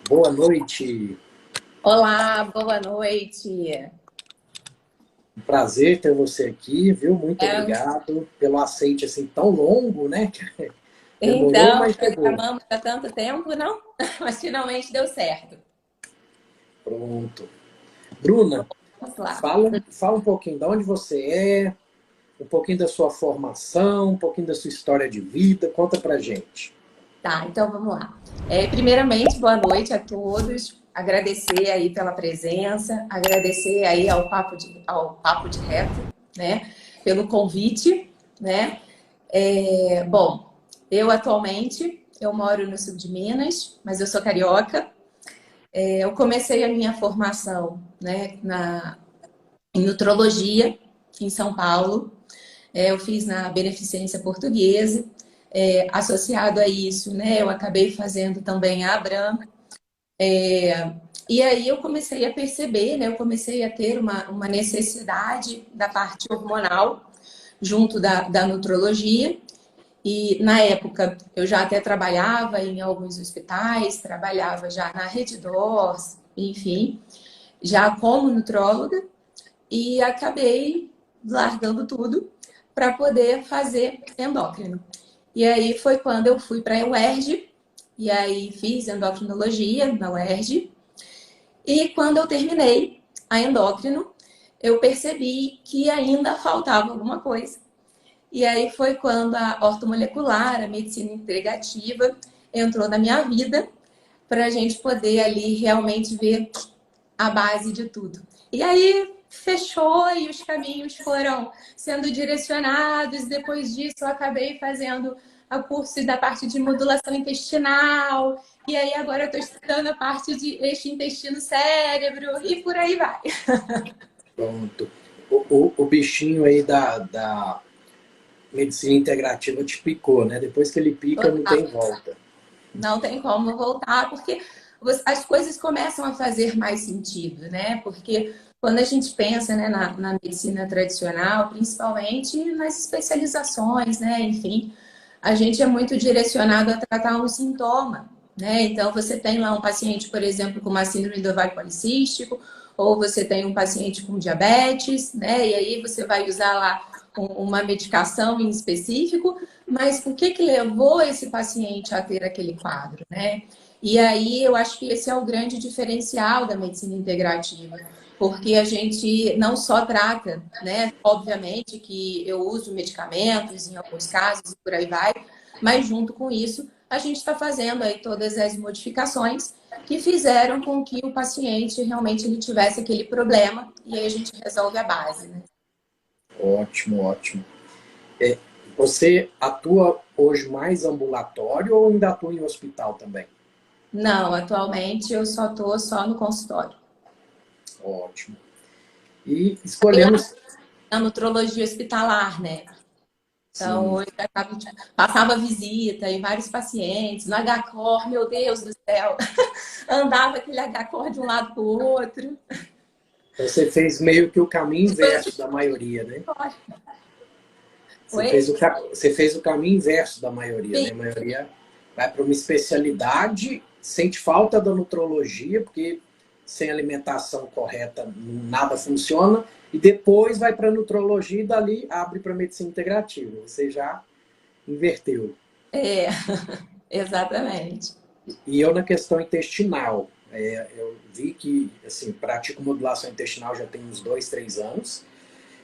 Boa noite. Olá, boa noite. Um prazer ter você aqui, viu? Muito É, obrigado pelo aceite assim tão longo, né? Demorou, então, mas chegou. programamos há tanto tempo, não? Mas finalmente deu certo. Pronto. Bruna, Vamos lá. fala um pouquinho de onde você é, um pouquinho da sua formação, um pouquinho da sua história de vida. Conta pra gente. Tá, então vamos lá. Primeiramente, boa noite a todos. Agradecer aí pela presença, agradecer aí ao Papo de Reto, né? Pelo convite, né? Bom, eu moro no sul de Minas, mas eu sou carioca. Eu comecei a minha formação, né, em nutrologia, em São Paulo. Eu fiz na Beneficência Portuguesa. Associado a isso, né, eu acabei fazendo também a Abram. E aí eu comecei a perceber, né, eu comecei a ter uma necessidade da parte hormonal junto da nutrologia. E na época eu já até trabalhava em alguns hospitais, trabalhava já na Redditor, enfim, já como nutróloga. E acabei largando tudo para poder fazer endócrino. E aí foi quando eu fui para a UERJ, e aí fiz endocrinologia na UERJ. E quando eu terminei a endócrino, eu percebi que ainda faltava alguma coisa. E aí foi quando a ortomolecular, a medicina integrativa, entrou na minha vida para a gente poder ali realmente ver a base de tudo. E aí fechou e os caminhos foram sendo direcionados. Depois disso, eu acabei fazendo o curso da parte de modulação intestinal. E aí agora eu estou estudando a parte de eixo intestino-cérebro e por aí vai. Pronto. O bichinho aí da medicina integrativa te picou, né? Depois que ele pica, não tem volta. Não tem como voltar, porque as coisas começam a fazer mais sentido, né? Porque quando a gente pensa, né, na medicina tradicional, principalmente nas especializações, né? Enfim, a gente é muito direcionado a tratar um sintoma, né? Então, você tem lá um paciente, por exemplo, com uma síndrome do ovário policístico, ou você tem um paciente com diabetes, né? E aí você vai usar lá uma medicação em específico, mas o que levou esse paciente a ter aquele quadro, né? E aí eu acho que esse é o grande diferencial da medicina integrativa, porque a gente não só trata, né? Obviamente que eu uso medicamentos em alguns casos e por aí vai, mas junto com isso a gente está fazendo aí todas as modificações que fizeram com que o paciente realmente ele tivesse aquele problema e aí a gente resolve a base, né? Ótimo, ótimo. Você atua hoje mais ambulatório ou ainda atua em hospital também? Não, atualmente eu só estou só no consultório. Ótimo. E Eu escolhemos. na nutrologia hospitalar, né? Então, Sim. hoje eu acabo, passava visita em vários pacientes, no HCOR, meu Deus do céu, andava aquele HCOR de um lado para o outro. Você fez meio que o caminho inverso da maioria, né? Oi? Você fez o caminho inverso da maioria, Sim, né? A maioria vai para uma especialidade, sente falta da nutrologia, porque sem alimentação correta nada funciona, e depois vai para a nutrologia e dali abre para a medicina integrativa. Você já inverteu. é, exatamente. E eu na questão intestinal, eu vi que, assim, pratico modulação intestinal já tem uns 2, 3 anos,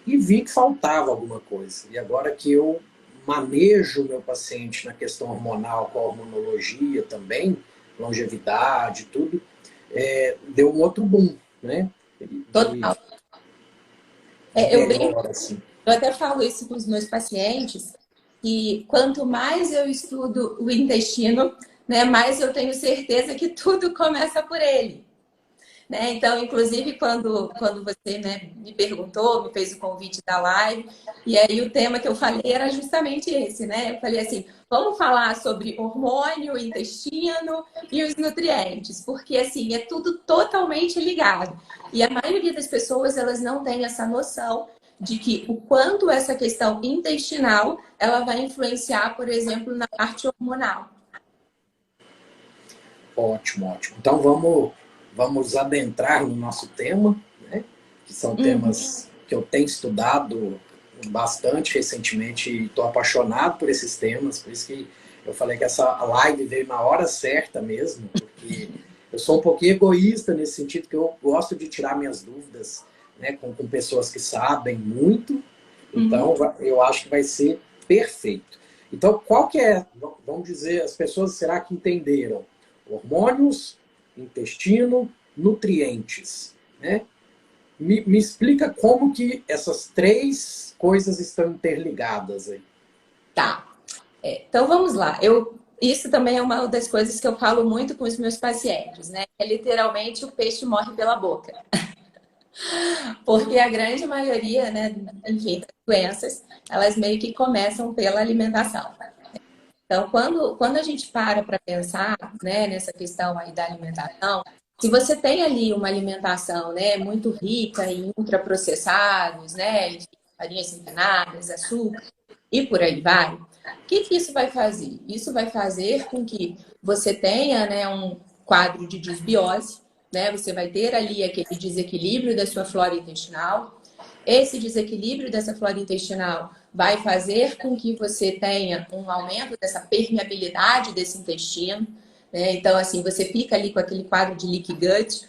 e vi que faltava alguma coisa. E agora que eu manejo o meu paciente na questão hormonal, com a hormonologia também, longevidade, tudo, deu um outro boom, né? De, Total. de Eu brinco, melhora, assim. eu até falo isso com os meus pacientes, que quanto mais eu estudo o intestino, né, mais eu tenho certeza que tudo começa por ele. né? Então, inclusive, quando você, né, me perguntou, me fez o convite da live, e aí o tema que eu falei era justamente esse, né? Eu falei assim, vamos falar sobre hormônio, intestino e os nutrientes, porque, assim, é tudo totalmente ligado. E a maioria das pessoas, elas não têm essa noção de que o quanto essa questão intestinal, ela vai influenciar, por exemplo, na parte hormonal. Ótimo, ótimo. Então vamos adentrar no nosso tema, né? Que são temas que eu tenho estudado bastante recentemente e estou apaixonado por esses temas, por isso que eu falei que essa live veio na hora certa mesmo, porque eu sou um pouquinho egoísta nesse sentido que eu gosto de tirar minhas dúvidas, né, com pessoas que sabem muito, então eu acho que vai ser perfeito. Então, qual que é, vamos dizer, as pessoas, será que entenderam? Hormônios, intestino, nutrientes, né? Me explica como que essas três coisas estão interligadas aí. Tá. Então vamos lá. Isso também é uma das coisas que eu falo muito com os meus pacientes, né? É literalmente o peixe morre pela boca. Porque a grande maioria, né, enfim, das doenças, elas meio que começam pela alimentação. Então, quando a gente para pensar, né, nessa questão aí da alimentação, se você tem ali uma alimentação, né, muito rica em ultraprocessados, né, enfim, farinhas refinadas, açúcar e por aí vai, o que isso vai fazer? Isso vai fazer com que você tenha, né, um quadro de desbiose, né, você vai ter ali aquele desequilíbrio da sua flora intestinal. Esse desequilíbrio dessa flora intestinal vai fazer com que você tenha um aumento dessa permeabilidade desse intestino, né? Então, assim, você fica ali com aquele quadro de leaky gut.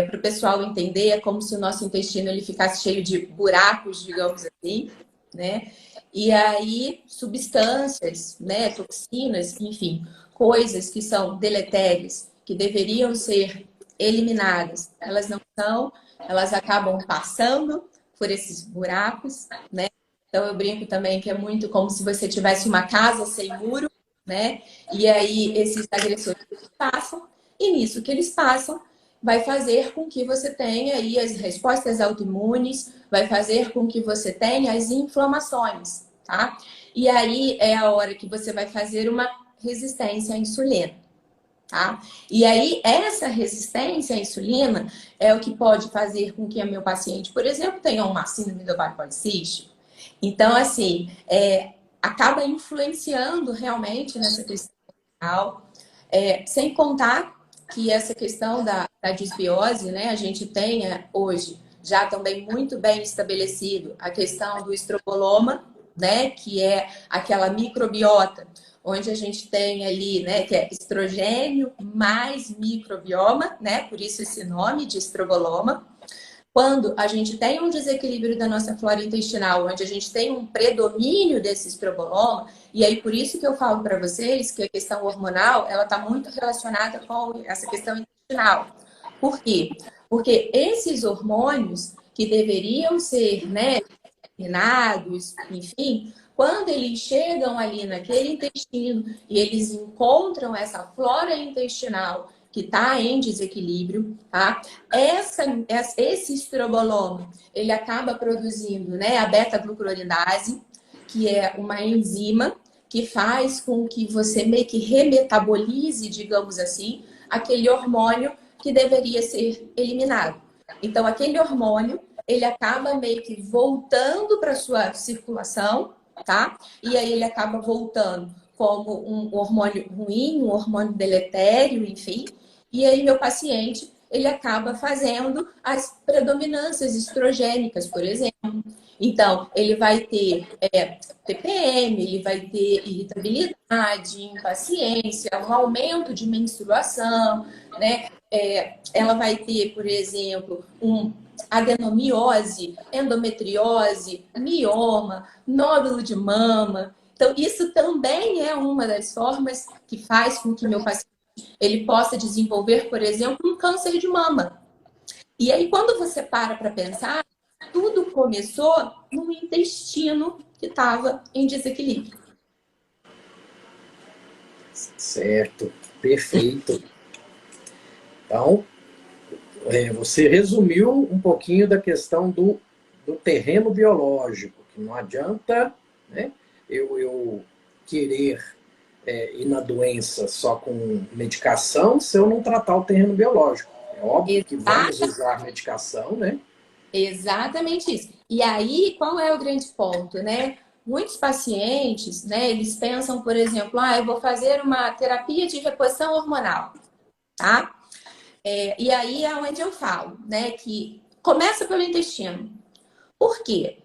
Para o pessoal entender, é como se o nosso intestino ele ficasse cheio de buracos, digamos assim, né? E aí, substâncias, né, toxinas, enfim, coisas que são deletérias, que deveriam ser eliminadas, elas não são, elas acabam passando por esses buracos, né? Então eu brinco também que é muito como se você tivesse uma casa sem muro, né? E aí esses agressores passam, e nisso que eles passam, vai fazer com que você tenha aí as respostas autoimunes, vai fazer com que você tenha as inflamações, tá? E aí é a hora que você vai fazer uma resistência à insulina. Tá? E aí, essa resistência à insulina é o que pode fazer com que o meu paciente, por exemplo, tenha uma síndrome do ovário policístico. Então, assim, acaba influenciando realmente nessa questão. Sem contar que essa questão da disbiose, né, a gente tem hoje já também muito bem estabelecido a questão do estroboloma, né, que é aquela microbiota onde a gente tem ali, né, que é estrogênio mais microbioma, né, por isso esse nome de estroboloma. Quando a gente tem um desequilíbrio da nossa flora intestinal, onde a gente tem um predomínio desse estroboloma, e aí por isso que eu falo para vocês que a questão hormonal, ela está muito relacionada com essa questão intestinal. Por quê? Porque esses hormônios que deveriam ser, né, eliminados, enfim, quando eles chegam ali naquele intestino e eles encontram essa flora intestinal que está em desequilíbrio, tá? Esse estroboloma, ele acaba produzindo, né, a beta-glucuronidase, que é uma enzima que faz com que você meio que remetabolize, digamos assim, aquele hormônio que deveria ser eliminado. Então, aquele hormônio, ele acaba meio que voltando para sua circulação, tá? E aí ele acaba voltando como um hormônio ruim, um hormônio deletério, enfim. E aí meu paciente, ele acaba fazendo as predominâncias estrogênicas, por exemplo. Então, ele vai ter TPM, ele vai ter irritabilidade, impaciência, um aumento de menstruação, né? Ela vai ter, por exemplo, adenomiose, endometriose, mioma, nódulo de mama. Então, isso também é uma das formas que faz com que meu paciente ele possa desenvolver, por exemplo, um câncer de mama. E aí, quando você para pensar, tudo começou no intestino que estava em desequilíbrio. Certo, perfeito. Então, Você resumiu um pouquinho da questão do terreno biológico, que não adianta, né, eu querer ir na doença só com medicação se eu não tratar o terreno biológico. É óbvio que vamos usar medicação, né? Exatamente isso. E aí, qual é o grande ponto, né? Muitos pacientes, né, eles pensam, por exemplo, eu vou fazer uma terapia de reposição hormonal, tá? E aí é onde eu falo, né, que começa pelo intestino. Por quê?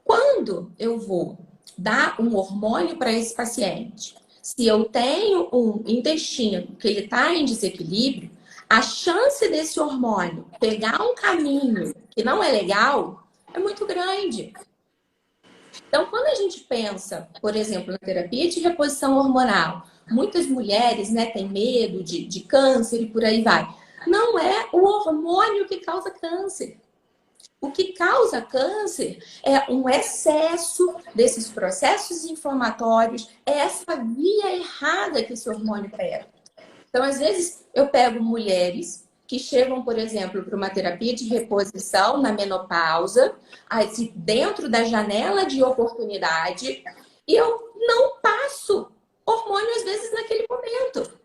Quando eu vou dar um hormônio para esse paciente, se eu tenho um intestino que ele está em desequilíbrio, a chance desse hormônio pegar um caminho que não é legal é muito grande. Então, quando a gente pensa, por exemplo, na terapia de reposição hormonal, muitas mulheres, né, têm medo de câncer e por aí vai. Não é o hormônio que causa câncer. O que causa câncer é um excesso desses processos inflamatórios, é essa via errada que esse hormônio pega. Então, às vezes, eu pego mulheres que chegam, por exemplo, para uma terapia de reposição na menopausa, assim, dentro da janela de oportunidade, e eu não passo hormônio, às vezes, naquele momento.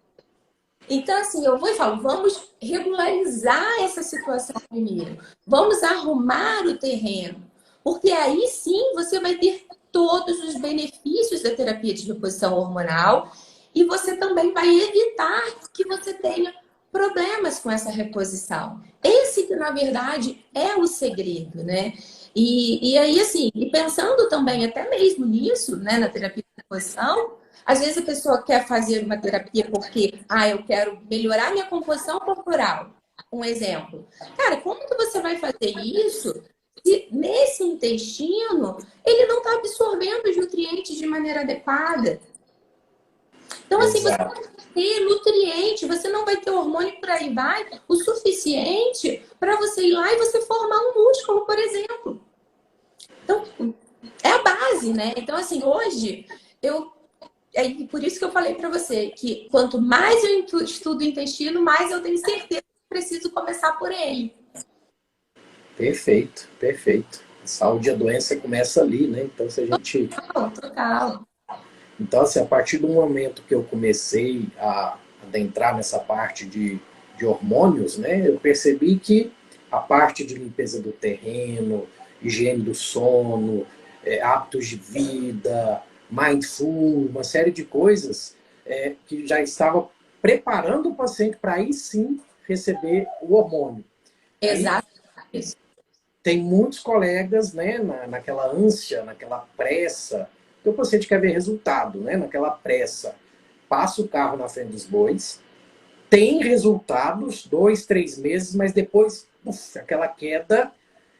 Então, assim, eu vou e falo, vamos regularizar essa situação primeiro. Vamos arrumar o terreno. Porque aí sim você vai ter todos os benefícios da terapia de reposição hormonal e você também vai evitar que você tenha problemas com essa reposição. Esse que, na verdade, é o segredo, né? E aí, assim, e pensando também até mesmo nisso, né, na terapia de reposição, às vezes a pessoa quer fazer uma terapia porque, eu quero melhorar minha composição corporal. Um exemplo. Cara, como que você vai fazer isso se nesse intestino ele não está absorvendo os nutrientes de maneira adequada? Então, assim, você não Exato. vai ter nutriente, você não vai ter hormônio por aí vai, o suficiente para você ir lá e você formar um músculo, por exemplo. Então, é a base, né? Então, assim, hoje é por isso que eu falei para você que quanto mais eu estudo o intestino, mais eu tenho certeza que preciso começar por ele. Perfeito, perfeito. A saúde e a doença começa ali, né? Então, se a gente. Total. Então, assim, a partir do momento que eu comecei a adentrar nessa parte de hormônios, né, eu percebi que a parte de limpeza do terreno, higiene do sono, hábitos de vida, mindful, uma série de coisas que já estava preparando o paciente para aí sim receber o hormônio. Aí Exato. tem muitos colegas, né, naquela ânsia, naquela pressa, que o paciente quer ver resultado, né, naquela pressa. Passa o carro na frente dos bois, tem resultados, 2, 3 meses, mas depois, aquela queda,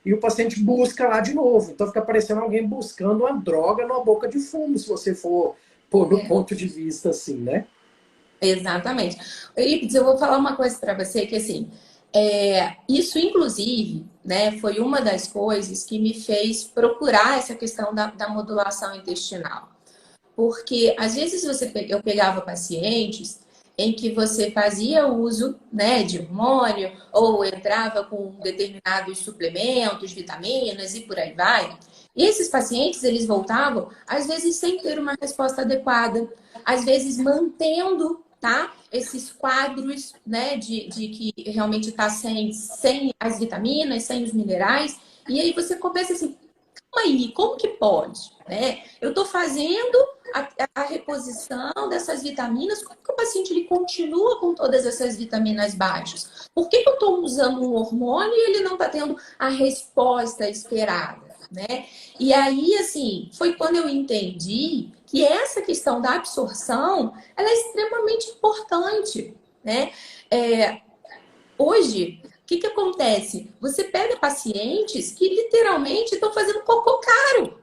e o paciente busca lá de novo. Então fica parecendo alguém buscando uma droga numa boca de fumo, se você for pôr no ponto de vista assim, né? Exatamente. Eurípides, eu vou falar uma coisa para você que, assim, isso, inclusive, né, foi uma das coisas que me fez procurar essa questão da modulação intestinal. Porque, às vezes, eu pegava pacientes em que você fazia uso, né, de hormônio ou entrava com determinados suplementos, vitaminas e por aí vai. E esses pacientes, eles voltavam, às vezes, sem ter uma resposta adequada, às vezes mantendo, tá, esses quadros, né, de que realmente está sem as vitaminas, sem os minerais. E aí você começa assim, aí, como que pode? Né? Eu estou fazendo a reposição dessas vitaminas, como que o paciente ele continua com todas essas vitaminas baixas? Por que eu estou usando um hormônio e ele não está tendo a resposta esperada? Né? E aí, assim, foi quando eu entendi que essa questão da absorção ela é extremamente importante. Né? Hoje, o que acontece? Você pega pacientes que literalmente estão fazendo cocô caro.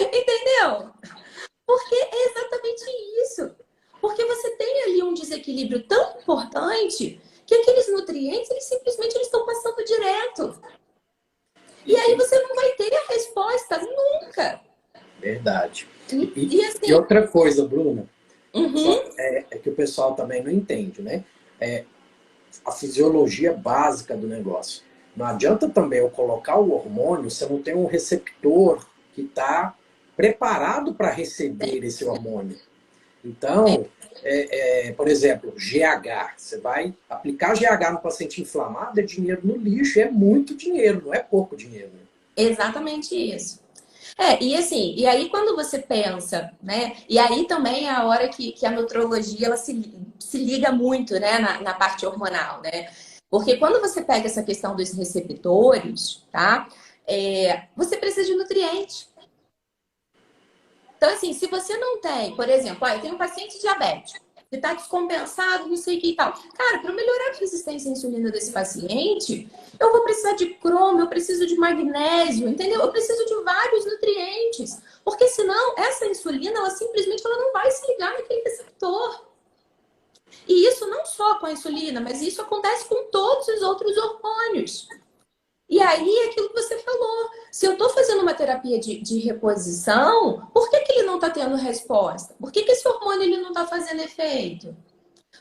Entendeu? Porque é exatamente isso. Porque você tem ali um desequilíbrio tão importante que aqueles nutrientes, eles simplesmente estão passando direto. E aí você não vai ter a resposta nunca. Verdade. E E assim, outra coisa, Bruna, uhum, é que o pessoal também não entende, né? a fisiologia básica do negócio. Não adianta também eu colocar o hormônio se eu não tenho um receptor que está preparado para receber esse hormônio. Então, por exemplo, GH. Você vai aplicar GH no paciente inflamado, é dinheiro no lixo, é muito dinheiro, não é pouco dinheiro. Exatamente isso. E assim, e aí quando você pensa, né? E aí também é a hora que a nutrologia ela se liga muito, né, na parte hormonal, né? Porque quando você pega essa questão dos receptores, tá? Você precisa de nutrientes. Então, assim, se você não tem, por exemplo, eu tenho um paciente diabético que está descompensado, não sei o que e tal. Cara, para melhorar a resistência à insulina desse paciente, eu vou precisar de cromo, eu preciso de magnésio, entendeu? Eu preciso de vários nutrientes. Porque senão, essa insulina, ela simplesmente ela não vai se ligar naquele receptor. E isso não só com a insulina, mas isso acontece com todos os outros hormônios. E aí, é aquilo que você falou. Se eu estou fazendo uma terapia de reposição, por que ele não está tendo resposta? Por que esse hormônio ele não está fazendo efeito?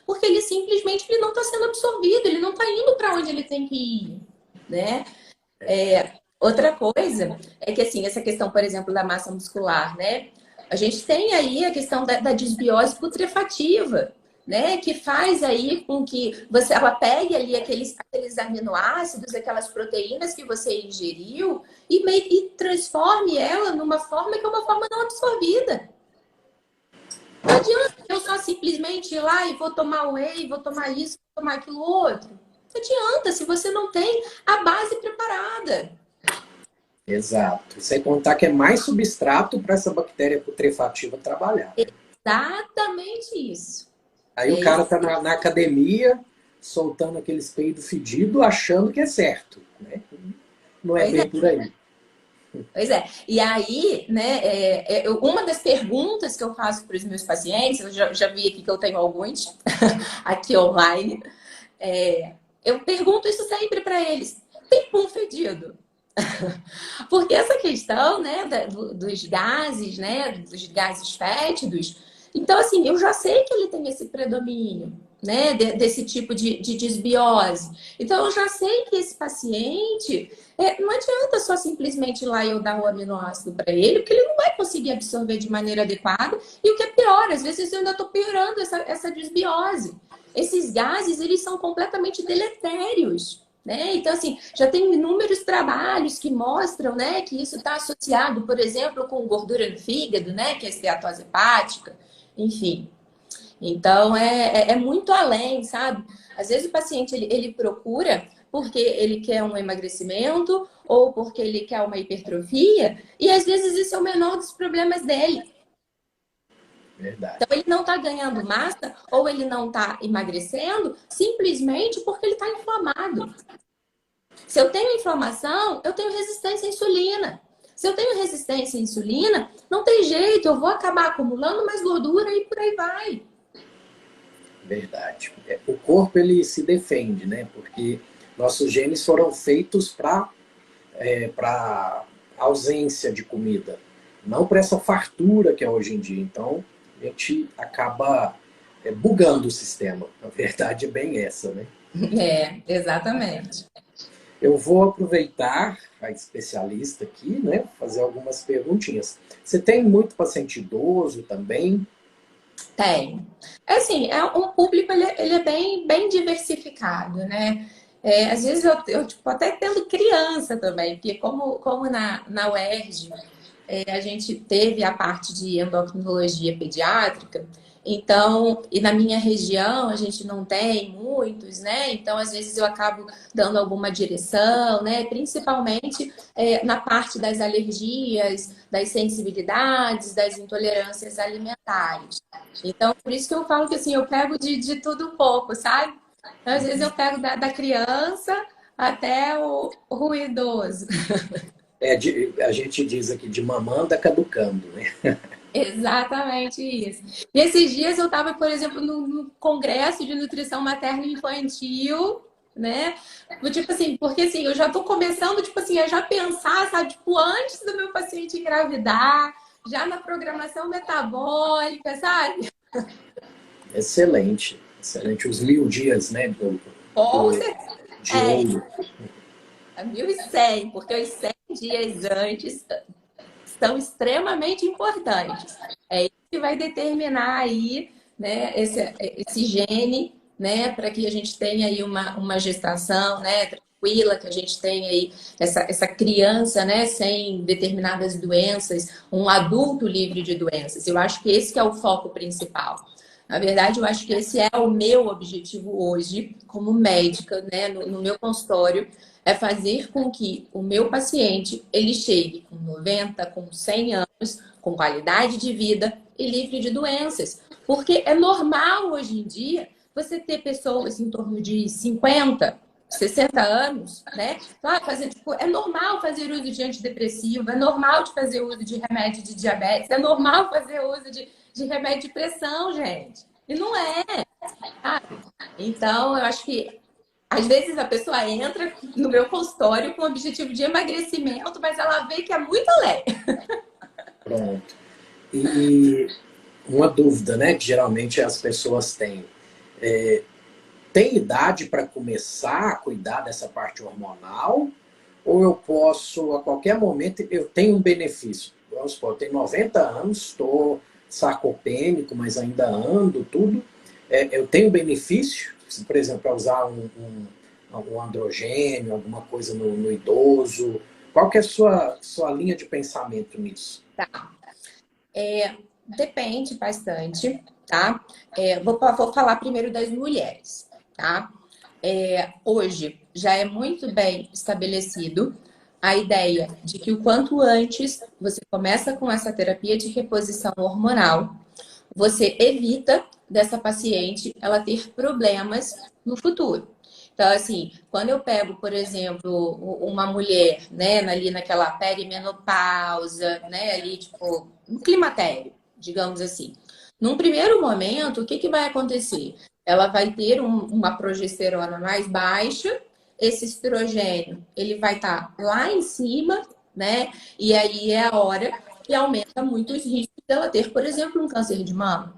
Porque ele simplesmente ele não está sendo absorvido, ele não está indo para onde ele tem que ir, né? Outra coisa é que, assim, essa questão, por exemplo, da massa muscular, né? A gente tem aí a questão da desbiose putrefativa, né? Que faz aí com que ela pegue ali aqueles aminoácidos, aquelas proteínas que você ingeriu e transforme ela numa forma que é uma forma não absorvida. Não adianta eu só simplesmente ir lá e vou tomar whey, vou tomar isso, vou tomar aquilo outro. Não adianta se você não tem a base preparada. Exato. Sem contar que é mais substrato para essa bactéria putrefativa trabalhar. Exatamente isso. Aí o cara tá na academia, soltando aqueles peidos fedidos, achando que é certo. Né? Não é bem por aí. Pois é. E aí, né, uma das perguntas que eu faço para os meus pacientes, eu já vi aqui que eu tenho alguns aqui online, eu pergunto isso sempre para eles. Tem pum fedido? Porque essa questão, né, dos gases, né, dos gases fétidos, então, assim, eu já sei que ele tem esse predomínio, né, desse tipo de desbiose. Então, eu já sei que esse paciente, não adianta só simplesmente ir lá e eu dar o aminoácido para ele, porque ele não vai conseguir absorver de maneira adequada. E o que é pior, às vezes eu ainda estou piorando essa desbiose. Esses gases, eles são completamente deletérios. Né? Então, assim, já tem inúmeros trabalhos que mostram, né, que isso está associado, por exemplo, com gordura no fígado, né, que é a esteatose hepática, enfim. Então, é muito além, sabe? Às vezes o paciente, ele procura porque ele quer um emagrecimento ou porque ele quer uma hipertrofia, e às vezes isso é o menor dos problemas dele. Verdade. Então, ele não está ganhando massa ou ele não está emagrecendo simplesmente porque ele está inflamado. Se eu tenho inflamação, eu tenho resistência à insulina. Se eu tenho resistência à insulina, não tem jeito, eu vou acabar acumulando mais gordura e por aí vai. Verdade. O corpo, ele se defende, né? Porque nossos genes foram feitos para ausência de comida, não para essa fartura que é hoje em dia. Então, a gente acaba bugando o sistema. A verdade é bem essa, né? Exatamente. Eu vou aproveitar a especialista aqui, né? Fazer algumas perguntinhas. Você tem muito paciente idoso também? Tem. Assim, um público ele é bem diversificado, né? Às vezes eu tipo, até tendo criança também, porque como na UERJ a gente teve a parte de endocrinologia pediátrica, então, e na minha região a gente não tem muitos, né? Então, às vezes eu acabo dando alguma direção, né? Principalmente na parte das alergias, das sensibilidades, das intolerâncias alimentares. Então, por isso que eu falo que assim, eu pego de tudo um pouco, sabe? Então, às vezes eu pego da criança até o idoso. A gente diz aqui de mamanda caducando, né? Exatamente isso. E esses dias eu estava, por exemplo, no congresso de nutrição materna e infantil, né? Tipo assim, porque assim, eu já estou começando, tipo assim, a já pensar, sabe, tipo, antes do meu paciente engravidar, já na programação metabólica, sabe? Excelente, excelente. Os 1000 dias, né, Com do, certeza. de ouro. É 1.100, porque os 100 dias antes são extremamente importantes. É isso que vai determinar aí, né, esse gene, né, para que a gente tenha aí uma gestação, né, tranquila, que a gente tenha aí essa criança, né, sem determinadas doenças, um adulto livre de doenças. Eu acho que esse que é o foco principal. Na verdade, eu acho que esse é o meu objetivo hoje, como médica, né, no meu consultório, é fazer com que o meu paciente ele chegue com 90, com 100 anos, com qualidade de vida e livre de doenças. Porque é normal hoje em dia você ter pessoas em torno de 50, 60 anos, né? É normal fazer uso de antidepressivo, é normal de fazer uso de remédio de diabetes, é normal fazer uso de remédio de pressão, gente. E não é, sabe? Então, eu acho que às vezes a pessoa entra no meu consultório com o objetivo de emagrecimento, mas ela vê que é muito leve. Pronto. E uma dúvida, né, que geralmente as pessoas têm. Tem idade para começar a cuidar dessa parte hormonal? Ou eu posso, a qualquer momento, eu tenho um benefício? Vamos supor, eu tenho 90 anos, estou sarcopênico, mas ainda ando, tudo. Eu tenho benefício, se, por exemplo, para usar um androgênio, alguma coisa no idoso. Qual que é a sua linha de pensamento nisso? Tá. Depende bastante, tá? Vou falar primeiro das mulheres, tá? Hoje já é muito bem estabelecido a ideia de que o quanto antes você começa com essa terapia de reposição hormonal, você evita dessa paciente ela ter problemas no futuro. Então, assim, quando eu pego, por exemplo, uma mulher, né, ali naquela perimenopausa, né, ali, tipo, no climatério, digamos assim. Num primeiro momento, o que que vai acontecer? Ela vai ter uma progesterona mais baixa, esse estrogênio, ele vai estar lá em cima, né, e aí é a hora que aumenta muito os riscos dela ter, por exemplo, um câncer de mama.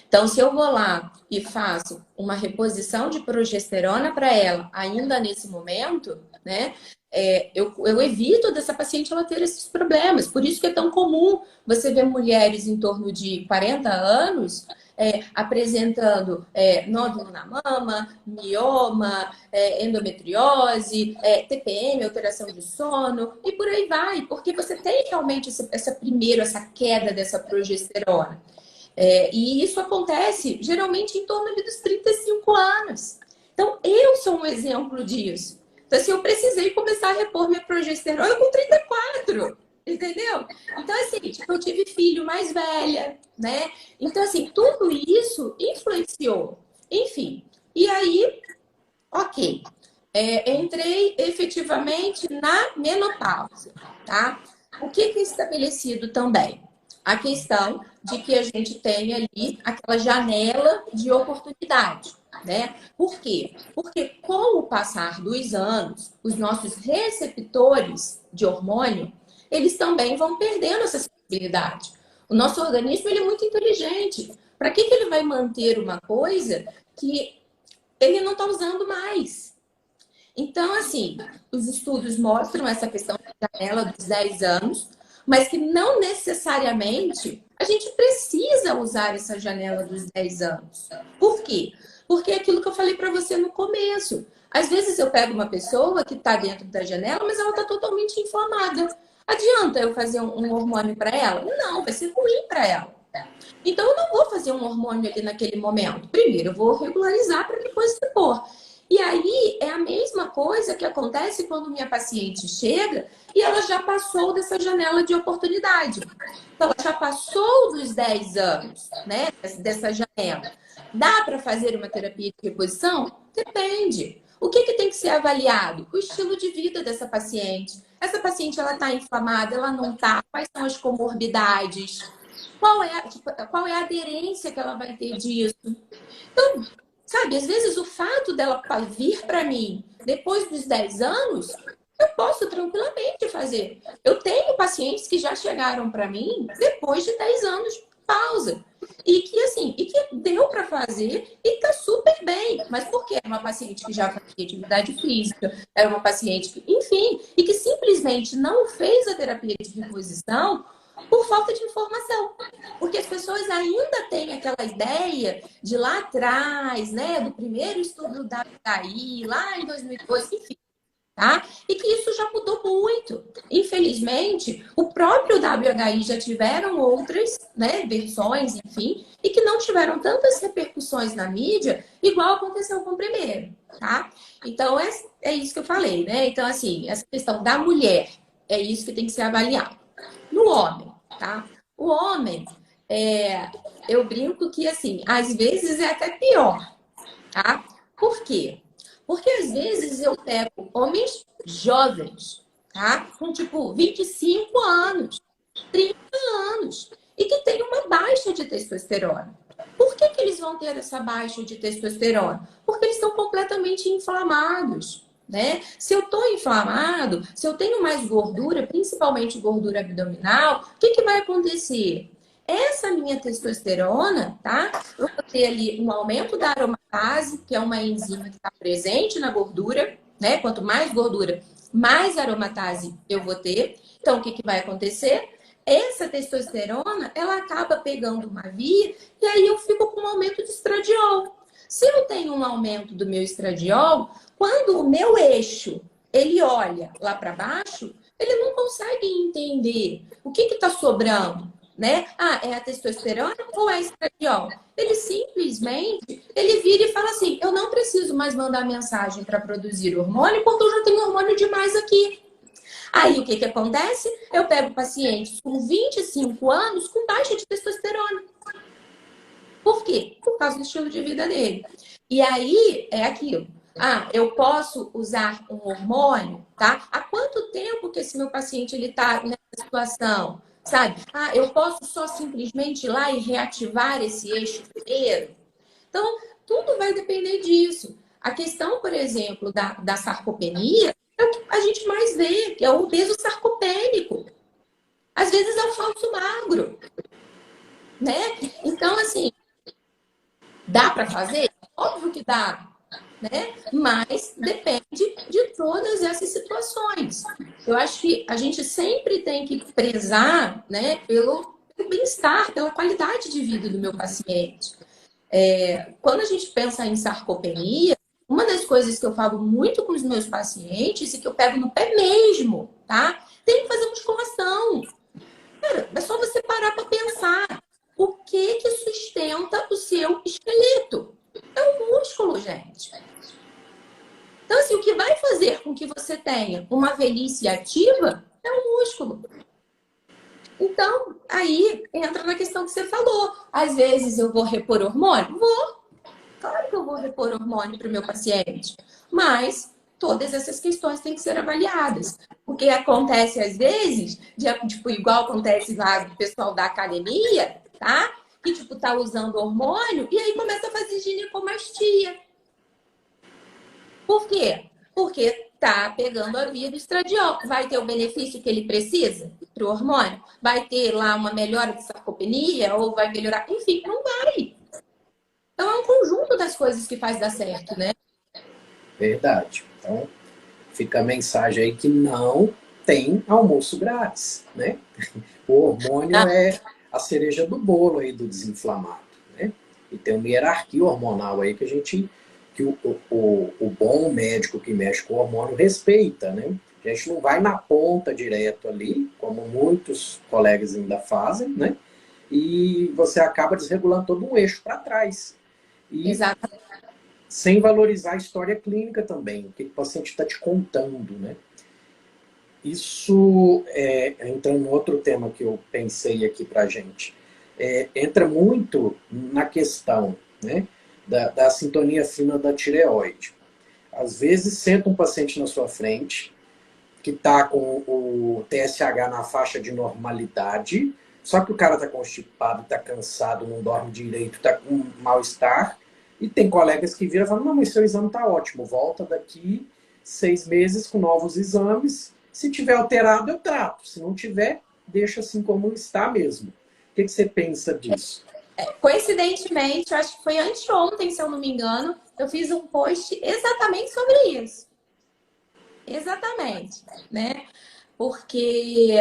Então, se eu vou lá e faço uma reposição de progesterona para ela, ainda nesse momento, né, eu evito dessa paciente ela ter esses problemas. Por isso que é tão comum você ver mulheres em torno de 40 anos apresentando nódulo na mama, mioma, endometriose, TPM, alteração de sono, e por aí vai, porque você tem realmente essa queda dessa progesterona. E isso acontece geralmente em torno dos 35 anos. Então, eu sou um exemplo disso. Então, assim, eu precisei começar a repor minha progesterona com 34, entendeu? Então, assim, tipo, eu tive filho mais velha, né? Então, assim, tudo isso influenciou. Enfim, e aí, ok. Entrei efetivamente na menopausa, tá? O que é estabelecido também? A questão de que a gente tem ali aquela janela de oportunidade, né? Por quê? Porque com o passar dos anos, os nossos receptores de hormônio, eles também vão perdendo essa sensibilidade. O nosso organismo ele é muito inteligente. Para que ele vai manter uma coisa que ele não está usando mais? Então, assim, os estudos mostram essa questão da janela dos 10 anos, mas que não necessariamente a gente precisa usar essa janela dos 10 anos. Por quê? Porque é aquilo que eu falei para você no começo. Às vezes eu pego uma pessoa que está dentro da janela, mas ela está totalmente inflamada. Adianta eu fazer um hormônio para ela? Não, vai ser ruim para ela. Então, eu não vou fazer um hormônio ali naquele momento. Primeiro, eu vou regularizar para depois repor. E aí é a mesma coisa que acontece quando minha paciente chega e ela já passou dessa janela de oportunidade. Então, ela já passou dos 10 anos, né? Dessa janela. Dá para fazer uma terapia de reposição? Depende. O que tem que ser avaliado? O estilo de vida dessa paciente. Essa paciente, ela está inflamada? Ela não está? Quais são as comorbidades? Qual é a aderência que ela vai ter disso? Então, sabe, às vezes o fato dela vir para mim depois dos 10 anos, eu posso tranquilamente fazer. Eu tenho pacientes que já chegaram para mim depois de 10 anos de pausa. E que, assim, deu para fazer e tá super bem. Mas por quê? Era uma paciente que já fazia atividade física, era uma paciente que, enfim, e que simplesmente não fez a terapia de reposição por falta de informação. Porque as pessoas ainda têm aquela ideia de lá atrás, né, do primeiro estudo da HI, lá em 2002, enfim. Tá? E que isso já mudou muito. Infelizmente, o próprio WHI já tiveram outras, né, versões, enfim, e que não tiveram tantas repercussões na mídia, igual aconteceu com o primeiro, tá? Então, é isso que eu falei, né? Então, assim, essa questão da mulher, é isso que tem que ser avaliado. No homem, tá? O homem, eu brinco que, assim, às vezes é até pior, tá? Por quê? Porque às vezes eu pego homens jovens, tá? Com tipo 25 anos, 30 anos, e que tem uma baixa de testosterona. Por que eles vão ter essa baixa de testosterona? Porque eles estão completamente inflamados, né? Se eu estou inflamado, se eu tenho mais gordura, principalmente gordura abdominal, o que vai acontecer? Essa minha testosterona, tá? Eu vou ter ali um aumento da aromatase, que é uma enzima que está presente na gordura, né? Quanto mais gordura, mais aromatase eu vou ter. Então, o que vai acontecer? Essa testosterona, ela acaba pegando uma via e aí eu fico com um aumento de estradiol. Se eu tenho um aumento do meu estradiol, quando o meu eixo, ele olha lá para baixo, ele não consegue entender o que está sobrando, né? Ah, é a testosterona ou é a estradiol? Ele simplesmente, ele vira e fala assim, eu não preciso mais mandar mensagem para produzir hormônio, porque eu já tenho hormônio demais aqui. Aí, o que acontece? Eu pego pacientes com 25 anos com baixa de testosterona. Por quê? Por causa do estilo de vida dele. E aí, é aquilo. Ah, eu posso usar um hormônio, tá? Há quanto tempo que esse meu paciente ele tá nessa situação? Sabe? Ah, eu posso só simplesmente ir lá e reativar esse eixo primeiro? Então, tudo vai depender disso. A questão, por exemplo, da sarcopenia é o que a gente mais vê, que é o obeso sarcopênico. Às vezes é o falso magro, né? Então, assim, dá para fazer? Óbvio que dá, né? Mas depende de todas essas situações. Eu acho que a gente sempre tem que prezar, né, pelo bem-estar, pela qualidade de vida do meu paciente. Quando a gente pensa em sarcopenia, uma das coisas que eu falo muito com os meus pacientes e que eu pego no pé mesmo, tá? Tem que fazer musculação. Cara, é só você parar para pensar. O que sustenta o seu esqueleto? É o músculo, gente. Então, assim, o que vai fazer com que você tenha uma velhice ativa é o músculo. Então, aí entra na questão que você falou. Às vezes eu vou repor hormônio? Vou. Claro que eu vou repor hormônio para o meu paciente. Mas todas essas questões têm que ser avaliadas. Porque acontece às vezes, tipo, igual acontece lá do pessoal da academia, tá? Que, tipo, tá usando hormônio e aí começa a fazer ginecomastia. Por quê? Porque tá pegando a via do estradiol. Vai ter o benefício que ele precisa para o hormônio? Vai ter lá uma melhora de sarcopenia? Ou vai melhorar? Enfim, não vai. Então é um conjunto das coisas que faz dar certo, né? Verdade. Então, fica a mensagem aí que não tem almoço grátis, né? O hormônio é a cereja do bolo aí do desinflamado, né? E tem uma hierarquia hormonal aí que a gente, que o bom médico que mexe com o hormônio respeita, né? A gente não vai na ponta direto ali, como muitos colegas ainda fazem, né? E você acaba desregulando todo um eixo para trás. E Exato. sem valorizar a história clínica também, o que o paciente está te contando, né? Isso, entrando no outro tema que eu pensei aqui para a gente, entra muito na questão, né, da sintonia fina da tireoide. Às vezes, senta um paciente na sua frente que está com o TSH na faixa de normalidade, só que o cara está constipado, está cansado, não dorme direito, está com mal-estar, e tem colegas que viram e falam, não, mas seu exame está ótimo, volta daqui 6 meses com novos exames, se tiver alterado eu trato, se não tiver, deixa assim como está mesmo. O que você pensa disso? Coincidentemente, eu acho que foi anteontem, se eu não me engano, eu fiz um post exatamente sobre isso. Exatamente, né? Porque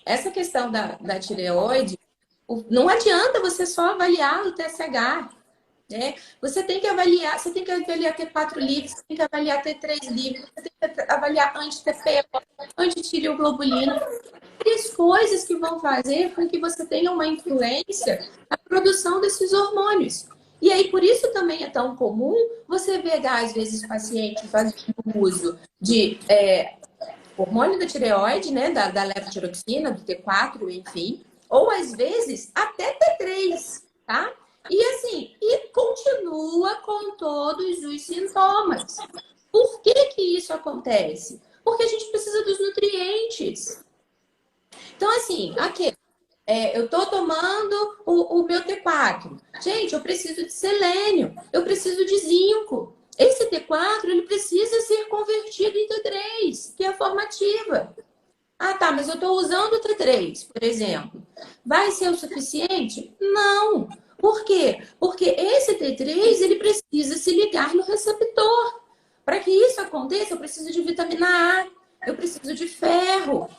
essa questão da tireoide, não adianta você só avaliar o TSH, né? Você tem que avaliar T4 livre, você tem que avaliar T3 livre, você tem que avaliar anti-TPO, antitireoglobulina, várias coisas que vão fazer com que você tenha uma influência na produção desses hormônios. E aí, por isso também é tão comum você ver, às vezes, paciente fazendo uso de hormônio da tireoide, né, da levotiroxina, do T4, enfim, ou às vezes até T3, tá? E assim, e continua com todos os sintomas. Por que que isso acontece? Porque a gente precisa dos nutrientes. Então, assim, aqui, eu tô tomando o meu T4. Gente, eu preciso de selênio, eu preciso de zinco. Esse T4, ele precisa ser convertido em T3, que é a formativa. Ah, tá, mas eu estou usando o T3, por exemplo. Vai ser o suficiente? Não. Por quê? Porque esse T3, ele precisa se ligar no receptor. Para que isso aconteça, eu preciso de vitamina A, eu preciso de ferro.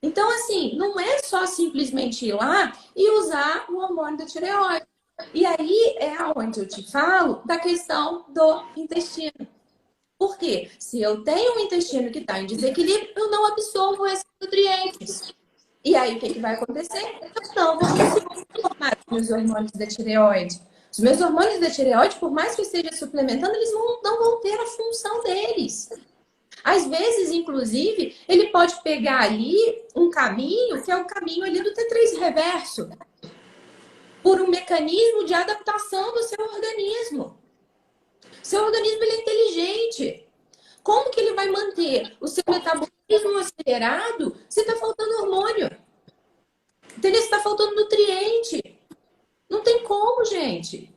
Então, assim, não é só simplesmente ir lá e usar o hormônio da tireoide. E aí é onde eu te falo da questão do intestino. Por quê? Se eu tenho um intestino que está em desequilíbrio, eu não absorvo esses nutrientes. E aí, o que vai acontecer? Eu não vou conseguir formar os meus hormônios da tireoide. Os meus hormônios da tireoide, por mais que eu esteja suplementando, eles não vão ter a função deles. Às vezes, inclusive, ele pode pegar ali um caminho, que é o caminho ali do T3 reverso, por um mecanismo de adaptação do seu organismo. Seu organismo ele é inteligente. Como que ele vai manter o seu metabolismo acelerado se está faltando hormônio? Entendeu? Se está faltando nutriente. Não tem como, gente.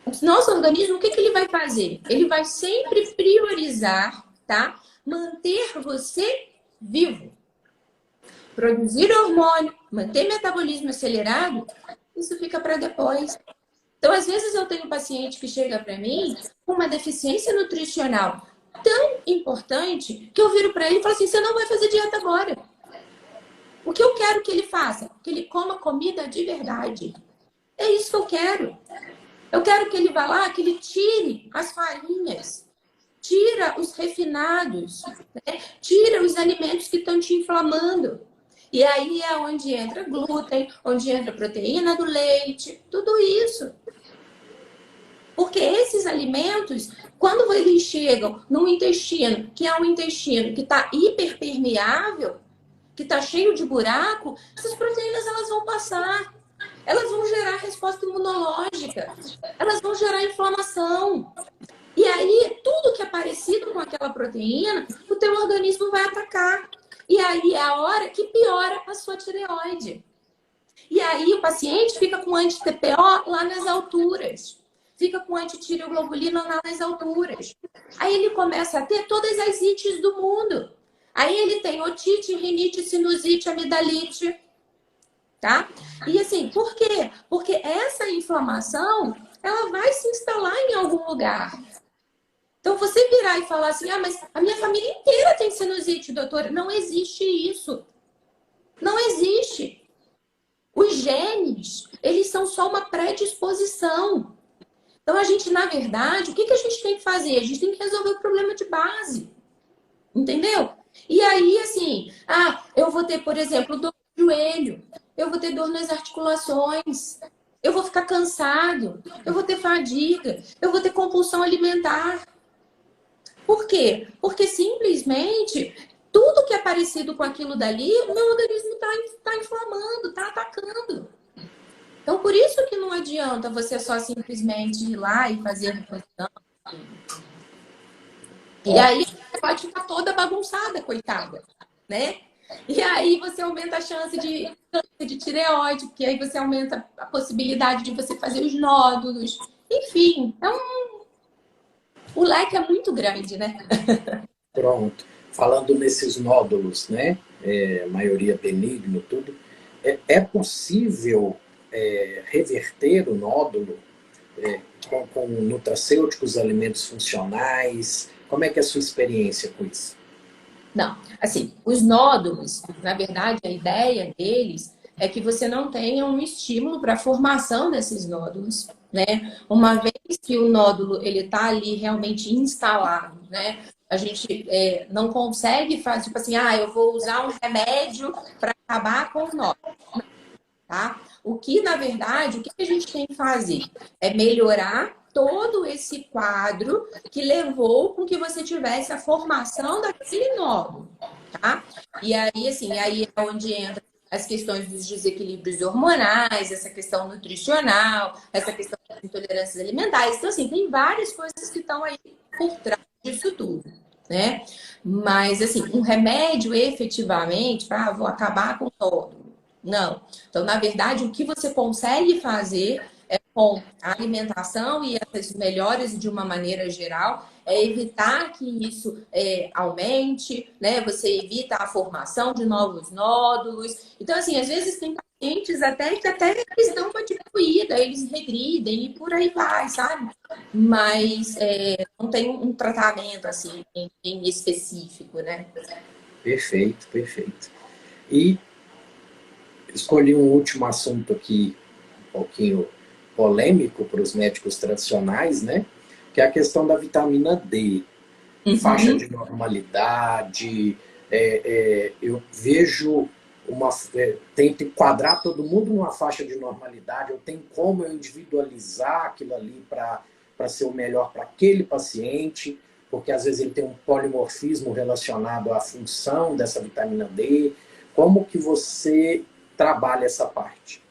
O nosso organismo, o que ele vai fazer? Ele vai sempre priorizar, tá? Manter você vivo. Produzir hormônio, manter metabolismo acelerado, isso fica para depois. Então, às vezes eu tenho um paciente que chega para mim com uma deficiência nutricional tão importante que eu viro para ele e falo assim, você não vai fazer dieta agora. O que eu quero que ele faça? Que ele coma comida de verdade. É isso que eu quero. Eu quero que ele vá lá, que ele tire as farinhas, tira os refinados, né? Tira os alimentos que estão te inflamando. E aí é onde entra glúten, onde entra proteína do leite, tudo isso. Porque esses alimentos, quando eles chegam no intestino, que é um intestino que está hiperpermeável, que está cheio de buraco, essas proteínas elas vão passar. Elas vão gerar resposta imunológica. Elas vão gerar inflamação. E aí, tudo que é parecido com aquela proteína, o teu organismo vai atacar. E aí é a hora que piora a sua tireoide. E aí o paciente fica com anti-TPO lá nas alturas. Fica com antitireoglobulina lá nas alturas. Aí ele começa a ter todas as ites do mundo. Aí ele tem otite, rinite, sinusite, amidalite. Tá? E assim, por quê? Porque essa inflamação, ela vai se instalar em algum lugar. Então, você virar e falar assim, ah, mas a minha família inteira tem sinusite, doutora. Não existe isso. Não existe. Os genes, eles são só uma predisposição. Então, a gente, na verdade, o que a gente tem que fazer? A gente tem que resolver o problema de base. Entendeu? E aí, assim, eu vou ter, por exemplo, dor no joelho. Eu vou ter dor nas articulações. Eu vou ficar cansado. Eu vou ter fadiga. Eu vou ter compulsão alimentar. Por quê? Porque simplesmente tudo que é parecido com aquilo dali, o meu organismo está inflamando, está atacando. Então, por isso que não adianta você só simplesmente ir lá e fazer reposição. E aí você pode ficar toda bagunçada, coitada, né? E aí você aumenta a chance de câncer de tireoide, porque aí você aumenta a possibilidade de você fazer os nódulos. Enfim, o leque é muito grande, né? Pronto. Falando nesses nódulos, né? Maioria benigno, tudo. É possível reverter o nódulo com nutracêuticos, alimentos funcionais? Como é que é a sua experiência com isso? Não, assim, os nódulos, na verdade, a ideia deles é que você não tenha um estímulo para a formação desses nódulos, né? Uma vez que o nódulo ele está ali realmente instalado, né? A gente não consegue fazer, tipo assim, eu vou usar um remédio para acabar com o nódulo, tá? O que, na verdade, o que a gente tem que fazer? É melhorar todo esse quadro que levou com que você tivesse a formação daquele nódulo, tá? E aí, assim, aí é onde entra as questões dos desequilíbrios hormonais, essa questão nutricional, essa questão das intolerâncias alimentares. Então, assim, tem várias coisas que estão aí por trás disso tudo, né? Mas, assim, um remédio efetivamente, vou acabar com o nódulo. Não. Então, na verdade, o que você consegue fazer com a alimentação e essas melhores de uma maneira geral é evitar que isso aumente, né? Você evita a formação de novos nódulos. Então, assim, às vezes tem pacientes até que eles dão uma diminuída, eles regridem e por aí vai, sabe? Mas não tem um tratamento assim em específico, né? Perfeito, perfeito. E escolhi um último assunto aqui, um pouquinho polêmico para os médicos tradicionais, né? Que é a questão da vitamina D. Faixa de normalidade. Eu vejo tento enquadrar todo mundo numa faixa de normalidade. Eu tenho como eu individualizar aquilo ali para ser o melhor para aquele paciente, porque às vezes ele tem um polimorfismo relacionado à função dessa vitamina D. Como que você trabalha essa parte?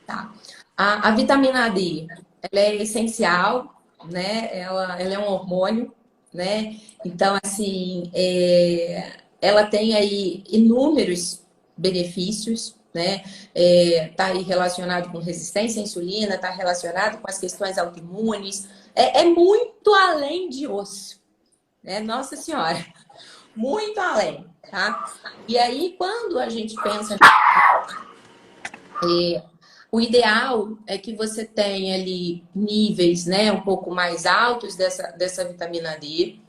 Tá. A vitamina D, ela é essencial, né? Ela é um hormônio, né? Então, assim, ela tem aí inúmeros benefícios, né? Tá aí relacionado com resistência à insulina, tá relacionado com as questões autoimunes. É muito além de osso, né? Nossa Senhora, muito além, tá? E aí, quando a gente pensa o ideal é que você tenha ali níveis, né, um pouco mais altos dessa vitamina D.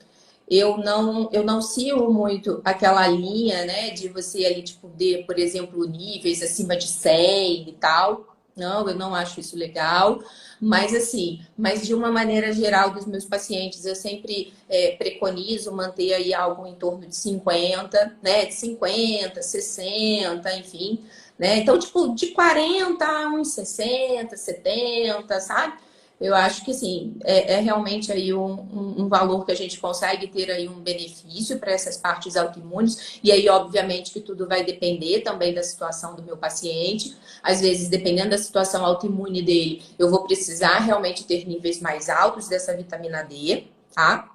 Eu não sigo muito aquela linha, né, de você ali, tipo, D, por exemplo, níveis acima de 100 e tal. Não, eu não acho isso legal. Mas, assim, mas de uma maneira geral dos meus pacientes, eu sempre preconizo manter aí algo em torno de 50, né, de 50, 60, enfim, né? Então, tipo, de 40 a uns 60, 70, sabe? Eu acho que, assim, é realmente aí um valor que a gente consegue ter aí um benefício para essas partes autoimunes. E aí, obviamente, que tudo vai depender também da situação do meu paciente. Às vezes, dependendo da situação autoimune dele, eu vou precisar realmente ter níveis mais altos dessa vitamina D, tá?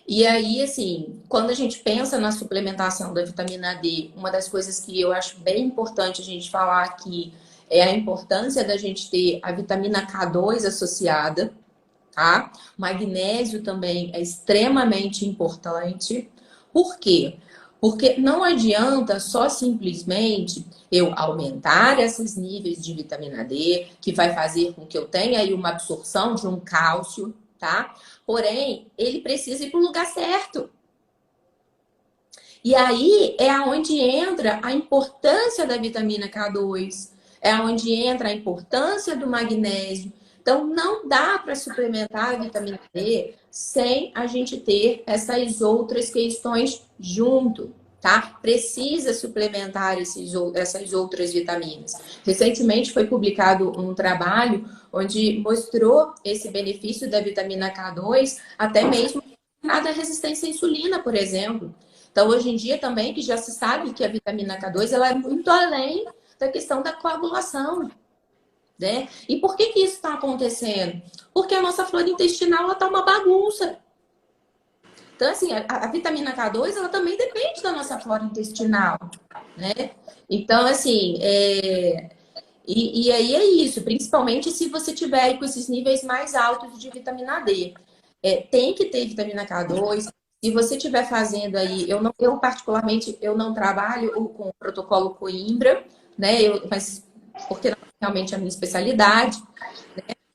E aí, assim, quando a gente pensa na suplementação da vitamina D, uma das coisas que eu acho bem importante a gente falar aqui é a importância da gente ter a vitamina K2 associada, tá? Magnésio também é extremamente importante. Por quê? Porque não adianta só simplesmente eu aumentar esses níveis de vitamina D, que vai fazer com que eu tenha aí uma absorção de um cálcio, tá? Porém, ele precisa ir para o lugar certo. E aí é aonde entra a importância da vitamina K2, é aonde entra a importância do magnésio. Então, não dá para suplementar a vitamina D sem a gente ter essas outras questões junto, tá? Precisa suplementar essas outras vitaminas. Recentemente foi publicado um trabalho onde mostrou esse benefício da vitamina K2 até mesmo na resistência à insulina, por exemplo. Então, hoje em dia também que já se sabe que a vitamina K2 ela é muito além da questão da coagulação, né? E por que isso está acontecendo? Porque a nossa flora intestinal está uma bagunça. Então, assim, a vitamina K2 ela também depende da nossa flora intestinal, né? Então, assim, e aí é isso, principalmente se você tiver aí com esses níveis mais altos de vitamina D. Tem que ter vitamina K2. Se você estiver fazendo aí, eu particularmente, eu não trabalho com o protocolo Coimbra, né? Mas porque não é realmente a minha especialidade.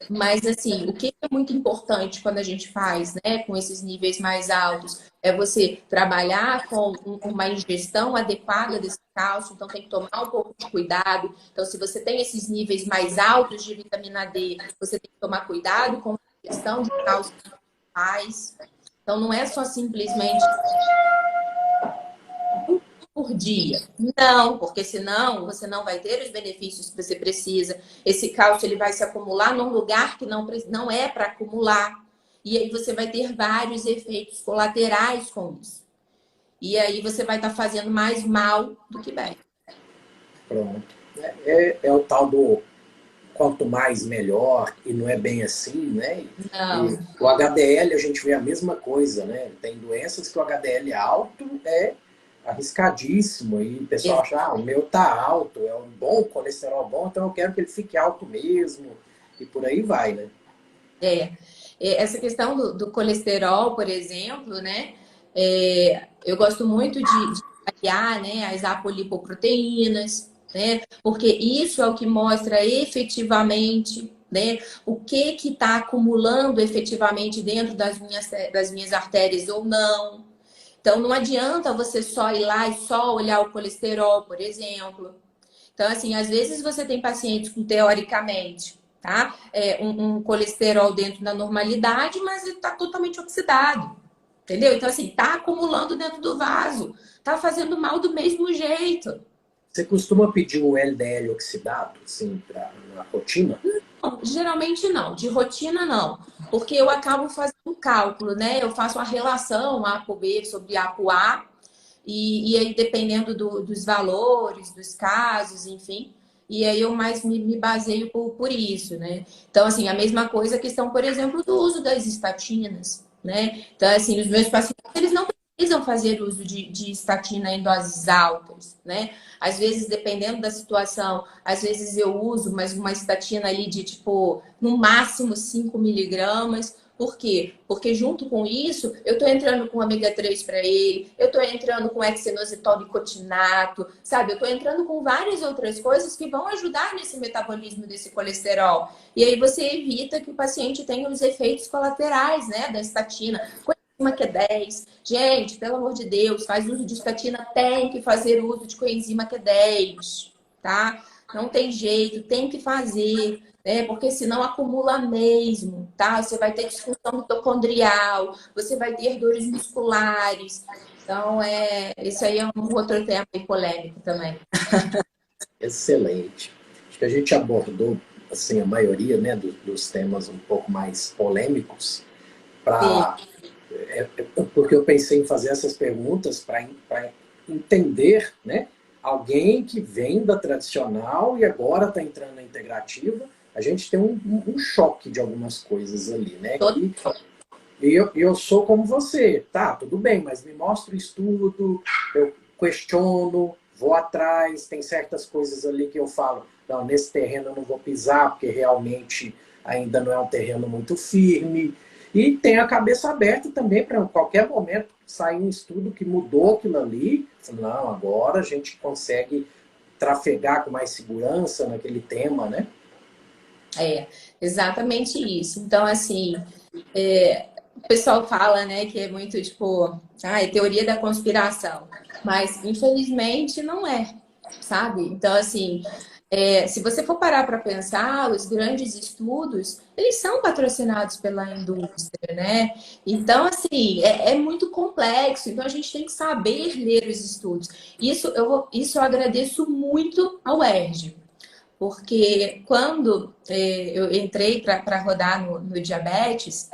Mas, assim, o que é muito importante quando a gente faz, né, com esses níveis mais altos, é você trabalhar com uma ingestão adequada desse cálcio, então tem que tomar um pouco de cuidado. Então, se você tem esses níveis mais altos de vitamina D, você tem que tomar cuidado com a ingestão de cálcio que faz. Então, não é só simplesmente por dia. Não, porque senão você não vai ter os benefícios que você precisa. Esse cálcio ele vai se acumular num lugar que não é para acumular. E aí você vai ter vários efeitos colaterais com isso. E aí você vai estar fazendo mais mal do que bem. Pronto. É o tal do quanto mais melhor, e não é bem assim, né? Não. E o HDL a gente vê a mesma coisa, né? Tem doenças que o HDL alto é arriscadíssimo e o pessoal acha, o meu tá alto, é um bom colesterol bom, então eu quero que ele fique alto mesmo e por aí vai, né? Essa questão do colesterol, por exemplo, né? Eu gosto muito de avaliar, né, as apolipoproteínas, né? Porque isso é o que mostra efetivamente, né, o que está acumulando efetivamente dentro das minhas artérias ou não. Então, não adianta você só ir lá e só olhar o colesterol, por exemplo. Então, assim, às vezes você tem pacientes com, teoricamente, tá? Um colesterol dentro da normalidade, mas ele está totalmente oxidado. Entendeu? Então, assim, tá acumulando dentro do vaso. Tá fazendo mal do mesmo jeito. Você costuma pedir o LDL oxidado, assim, na rotina? Não, geralmente não, de rotina não, porque eu acabo fazendo um cálculo, né? Eu faço a relação A por B sobre A por A, e aí dependendo dos valores, dos casos, enfim, e aí eu mais me baseio por isso, né? Então, assim, a mesma coisa a questão, por exemplo, do uso das estatinas, né? Então, assim, os meus pacientes, eles não precisam fazer uso de estatina em doses altas, né? Às vezes, dependendo da situação, às vezes eu uso mas uma estatina ali de, tipo, no máximo 5 miligramas. Por quê? Porque junto com isso, eu estou entrando com ômega 3 para ele, eu estou entrando com hexanositol nicotinato, sabe? Eu estou entrando com várias outras coisas que vão ajudar nesse metabolismo desse colesterol. E aí você evita que o paciente tenha os efeitos colaterais, né, da estatina. Coenzima Q10. Gente, pelo amor de Deus, faz uso de estatina, tem que fazer uso de coenzima Q10, tá? Não tem jeito, tem que fazer, né? Porque senão acumula mesmo, tá? Você vai ter disfunção mitocondrial, você vai ter dores musculares. Então, esse aí é um outro tema polêmico também. Excelente. Acho que a gente abordou, assim, a maioria, né, dos temas um pouco mais polêmicos, Sim. para porque eu pensei em fazer essas perguntas para entender, né, alguém que vem da tradicional e agora está entrando na integrativa, a gente tem um choque de algumas coisas ali, né? E eu sou como você, tá, tudo bem, mas me mostra o estudo, eu questiono, vou atrás, tem certas coisas ali que eu falo, não, nesse terreno eu não vou pisar, porque realmente ainda não é um terreno muito firme. E tem a cabeça aberta também para qualquer momento sair um estudo que mudou aquilo ali. Não, agora a gente consegue trafegar com mais segurança naquele tema, né? Exatamente isso. Então, assim, o pessoal fala, né, que é muito tipo, é teoria da conspiração, mas infelizmente não é, sabe? Então, assim, se você for parar para pensar, os grandes estudos, eles são patrocinados pela indústria, né? Então, assim, é muito complexo. Então, a gente tem que saber ler os estudos. Isso eu agradeço muito ao ERJ, porque quando eu entrei para rodar no diabetes,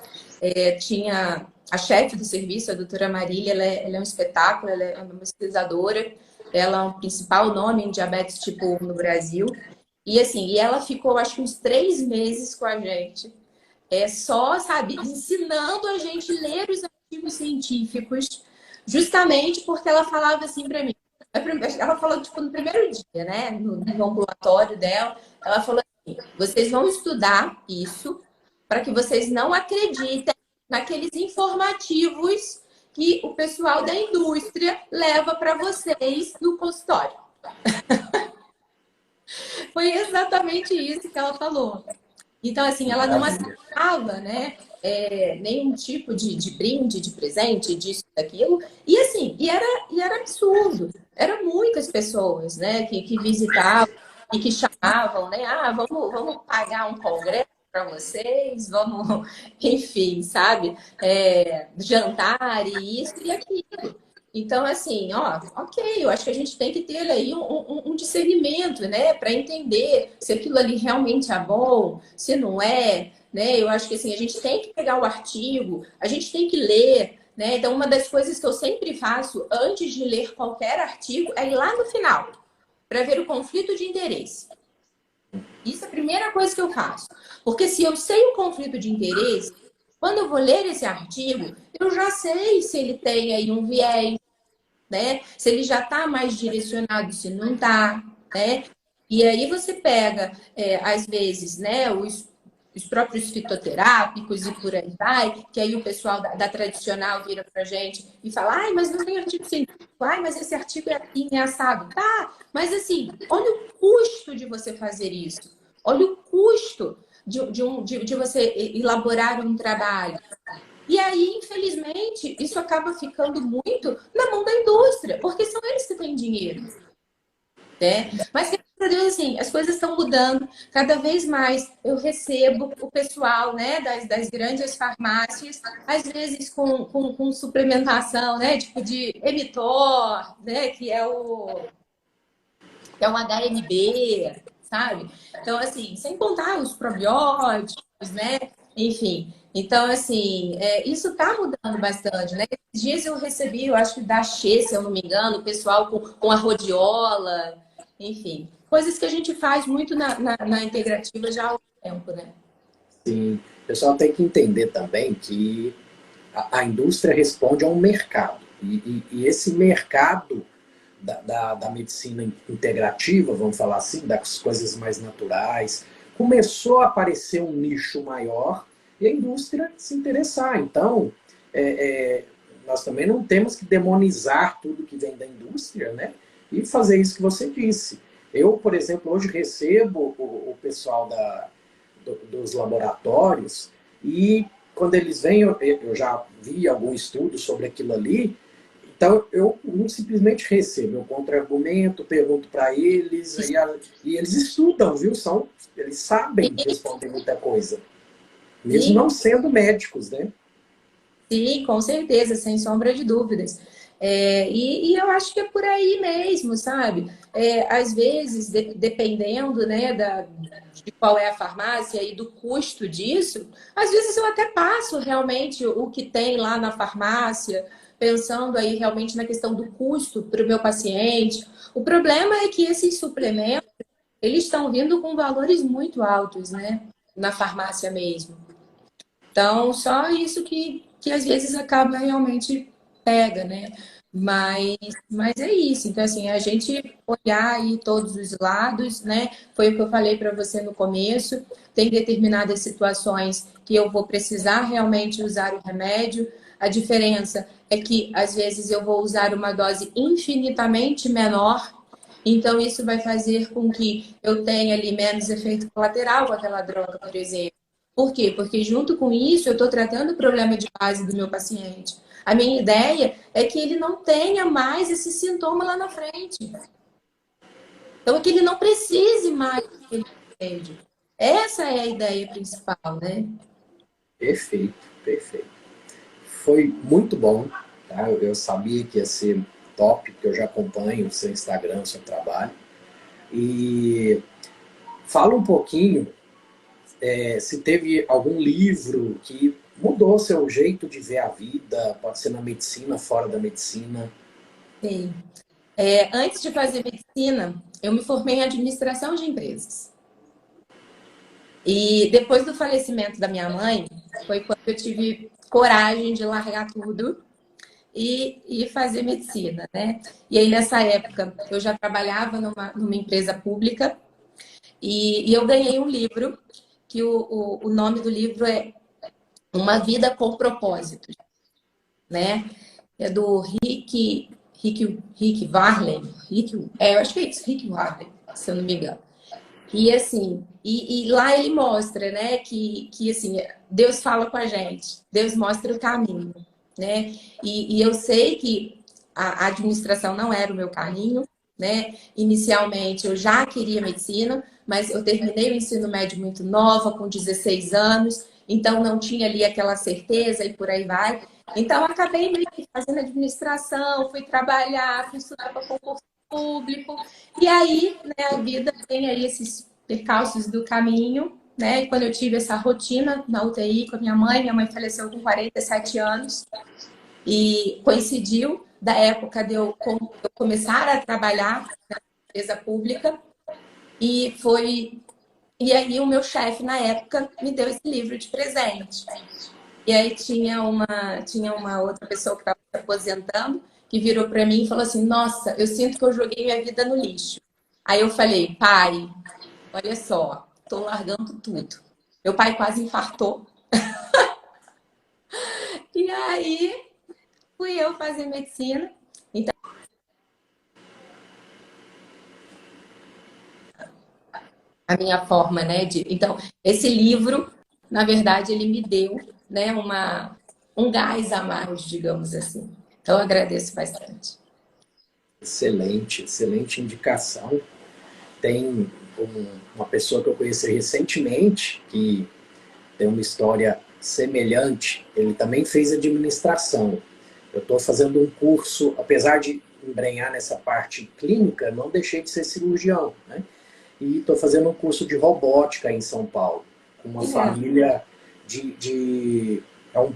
tinha a chefe do serviço, a doutora Marília, ela é um espetáculo, ela é uma pesquisadora, ela é o principal nome em diabetes tipo 1 no Brasil. E assim, ela ficou acho que uns 3 meses com a gente, só, sabe, ensinando a gente a ler os artigos científicos, justamente porque ela falava assim para mim. Ela falou, tipo, no primeiro dia, né, no ambulatório dela, ela falou assim: vocês vão estudar isso para que vocês não acreditem naqueles informativos que o pessoal da indústria leva para vocês no consultório. Foi exatamente isso que ela falou. Então, assim, ela não Maravilha. aceitava, né, nenhum tipo de brinde, de presente, disso, daquilo. E, assim, e era absurdo. Eram muitas pessoas, né, que visitavam e que chamavam, né, vamos pagar um congresso para vocês, vamos, enfim, sabe, jantar e isso e aquilo. Então, assim, ó, ok, eu acho que a gente tem que ter aí um discernimento, né, para entender se aquilo ali realmente é bom, se não é, né? Eu acho que assim, a gente tem que pegar o artigo, a gente tem que ler, né? Então, uma das coisas que eu sempre faço antes de ler qualquer artigo é ir lá no final, para ver o conflito de interesse. Isso é a primeira coisa que eu faço. Porque se eu sei o conflito de interesse, quando eu vou ler esse artigo, eu já sei se ele tem aí um viés, né? Se ele já está mais direcionado, se não está, né? E aí você pega, às vezes, né, os próprios fitoterápicos e por aí vai, que aí o pessoal da tradicional vira pra gente e fala, ai, mas não tem artigo científico, ai, mas esse artigo é assim, é assado. Tá, mas assim, olha o custo de você fazer isso. Olha o custo de você elaborar um trabalho. E aí, infelizmente, isso acaba ficando muito na mão da indústria, porque são eles que têm dinheiro, né? Mas, graças a Deus, assim, as coisas estão mudando. Cada vez mais eu recebo o pessoal, né, das grandes farmácias, às vezes com suplementação, né, tipo de Emitor, né, que é o HMB, sabe? Então, assim, sem contar os probióticos, né? Enfim. Então, assim, isso está mudando bastante, né? Esses dias eu recebi, eu acho que da Xê, se eu não me engano, o pessoal com a rhodiola, enfim. Coisas que a gente faz muito na integrativa já há algum tempo, né? Sim, o pessoal tem que entender também que a indústria responde a um mercado. E esse mercado da medicina integrativa, vamos falar assim, das coisas mais naturais, começou a aparecer um nicho maior e a indústria se interessar. Então, é, é, nós também não temos que demonizar tudo que vem da indústria, né? E fazer isso que você disse. Eu, por exemplo, hoje recebo o pessoal dos laboratórios e quando eles vêm, eu já vi algum estudo sobre aquilo ali, então, eu não simplesmente recebo, eu contra-argumento, pergunto para eles, e eles estudam, viu? Eles sabem responder muita coisa, mesmo Sim, não sendo médicos, né? sim, com certeza, sem sombra de dúvidas. E eu acho que é por aí mesmo, sabe? Às vezes, dependendo, né, de qual é a farmácia e do custo disso, às vezes eu até passo realmente o que tem lá na farmácia, pensando aí realmente na questão do custo para o meu paciente. O problema é que esses suplementos, eles estão vindo com valores muito altos, né? Na farmácia mesmo. Então, só isso que às vezes acaba realmente pega, né? Mas é isso. Então, assim, a gente olhar aí todos os lados, né? Foi o que eu falei para você no começo. Tem determinadas situações que eu vou precisar realmente usar o remédio. A diferença é que, às vezes, eu vou usar uma dose infinitamente menor. Então, isso vai fazer com que eu tenha ali menos efeito colateral com aquela droga, por exemplo. Por quê? Porque junto com isso eu estou tratando o problema de base do meu paciente. A minha ideia é que ele não tenha mais esse sintoma lá na frente. Então, é que ele não precise mais daquele remédio. Essa é a ideia principal, né? Perfeito, perfeito. Foi muito bom, tá? Eu sabia que ia ser top, porque eu já acompanho o seu Instagram, o seu trabalho. E fala um pouquinho se teve algum livro que mudou seu jeito de ver a vida, pode ser na medicina, fora da medicina. Sim. Antes de fazer medicina, eu me formei em administração de empresas. E depois do falecimento da minha mãe, foi quando eu tive coragem de largar tudo e fazer medicina, né? E aí, nessa época, eu já trabalhava numa empresa pública e eu ganhei um livro, que o nome do livro é Uma Vida com Propósito, né? É do Rick Warren. Eu acho que é isso, Rick Warren, se eu não me engano. E assim, lá ele mostra, né, que assim, Deus fala com a gente, Deus mostra o caminho, né? E eu sei que a administração não era o meu caminho, né? Inicialmente eu já queria medicina, mas eu terminei o ensino médio muito nova, com 16 anos, então não tinha ali aquela certeza e por aí vai. Então eu acabei meio que fazendo administração, fui trabalhar, fui estudar para concurso público, e aí, né, a vida tem aí esses percalços do caminho, né? E quando eu tive essa rotina na UTI com a minha mãe faleceu com 47 anos e coincidiu da época de eu começar a trabalhar na empresa pública e foi e aí o meu chefe na época me deu esse livro de presente. E aí tinha uma outra pessoa que estava se aposentando que virou para mim e falou assim: Nossa, eu sinto que eu joguei minha vida no lixo. Aí eu falei: Pai, olha só, tô largando tudo. Meu pai quase infartou. E aí fui eu fazer medicina. Então, a minha forma, né? Então, esse livro, na verdade, ele me deu, né, um gás a mais, digamos assim. Então, eu agradeço bastante. Excelente, excelente indicação. Tem uma pessoa que eu conheci recentemente que tem uma história semelhante. Ele também fez administração. Eu estou fazendo um curso, apesar de embrenhar nessa parte clínica, não deixei de ser cirurgião, né? E estou fazendo um curso de robótica em São Paulo, com uma família é um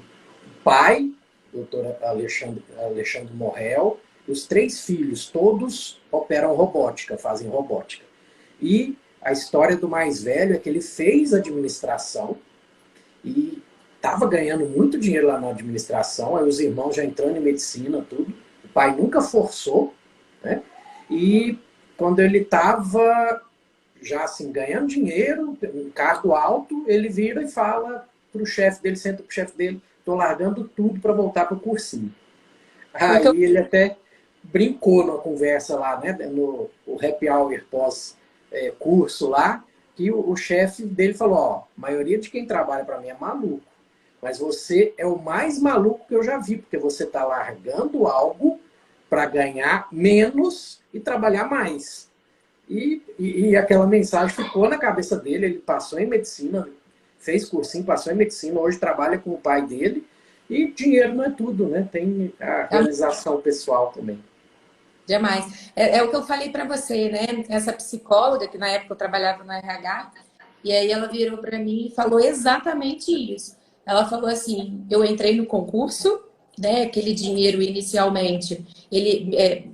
pai, doutor Alexandre Morrel, os 3 filhos, todos operam robótica, fazem robótica. E a história do mais velho é que ele fez administração e estava ganhando muito dinheiro lá na administração, aí os irmãos já entrando em medicina, tudo. O pai nunca forçou, né? E quando ele estava já assim, ganhando dinheiro, um cargo alto, ele vira e fala para o chefe dele, senta para o chefe dele, estou largando tudo para voltar para o cursinho. Aí ele até brincou numa conversa lá, né, no happy hour pós-curso lá, que o chefe dele falou, ó, a maioria de quem trabalha para mim é maluco, mas você é o mais maluco que eu já vi, porque você está largando para ganhar menos e trabalhar mais. E aquela mensagem ficou na cabeça dele, ele passou em medicina, fez cursinho, passou em medicina, hoje trabalha com o pai dele, e dinheiro não é tudo, né? Tem a realização pessoal também. Jamais. É o que eu falei para você, né? Essa psicóloga, que na época eu trabalhava no RH, e aí ela virou para mim e falou exatamente isso. Ela falou assim: eu entrei no concurso, né? Aquele dinheiro inicialmente, ele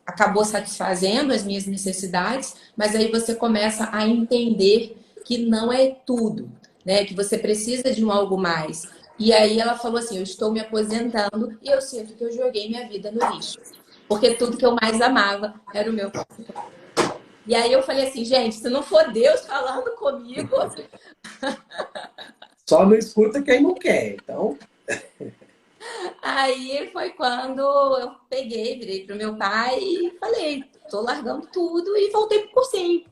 acabou satisfazendo as minhas necessidades, mas aí você começa a entender que não é tudo, né? Que você precisa de um algo mais. E aí ela falou assim: eu estou me aposentando e eu sinto que eu joguei minha vida no lixo. Porque tudo que eu mais amava era o meu. E aí eu falei assim, gente, se não for Deus falando comigo. Só não escuta quem não quer, então. Aí foi quando eu peguei, virei pro meu pai e falei, tô largando tudo e voltei pro cursinho.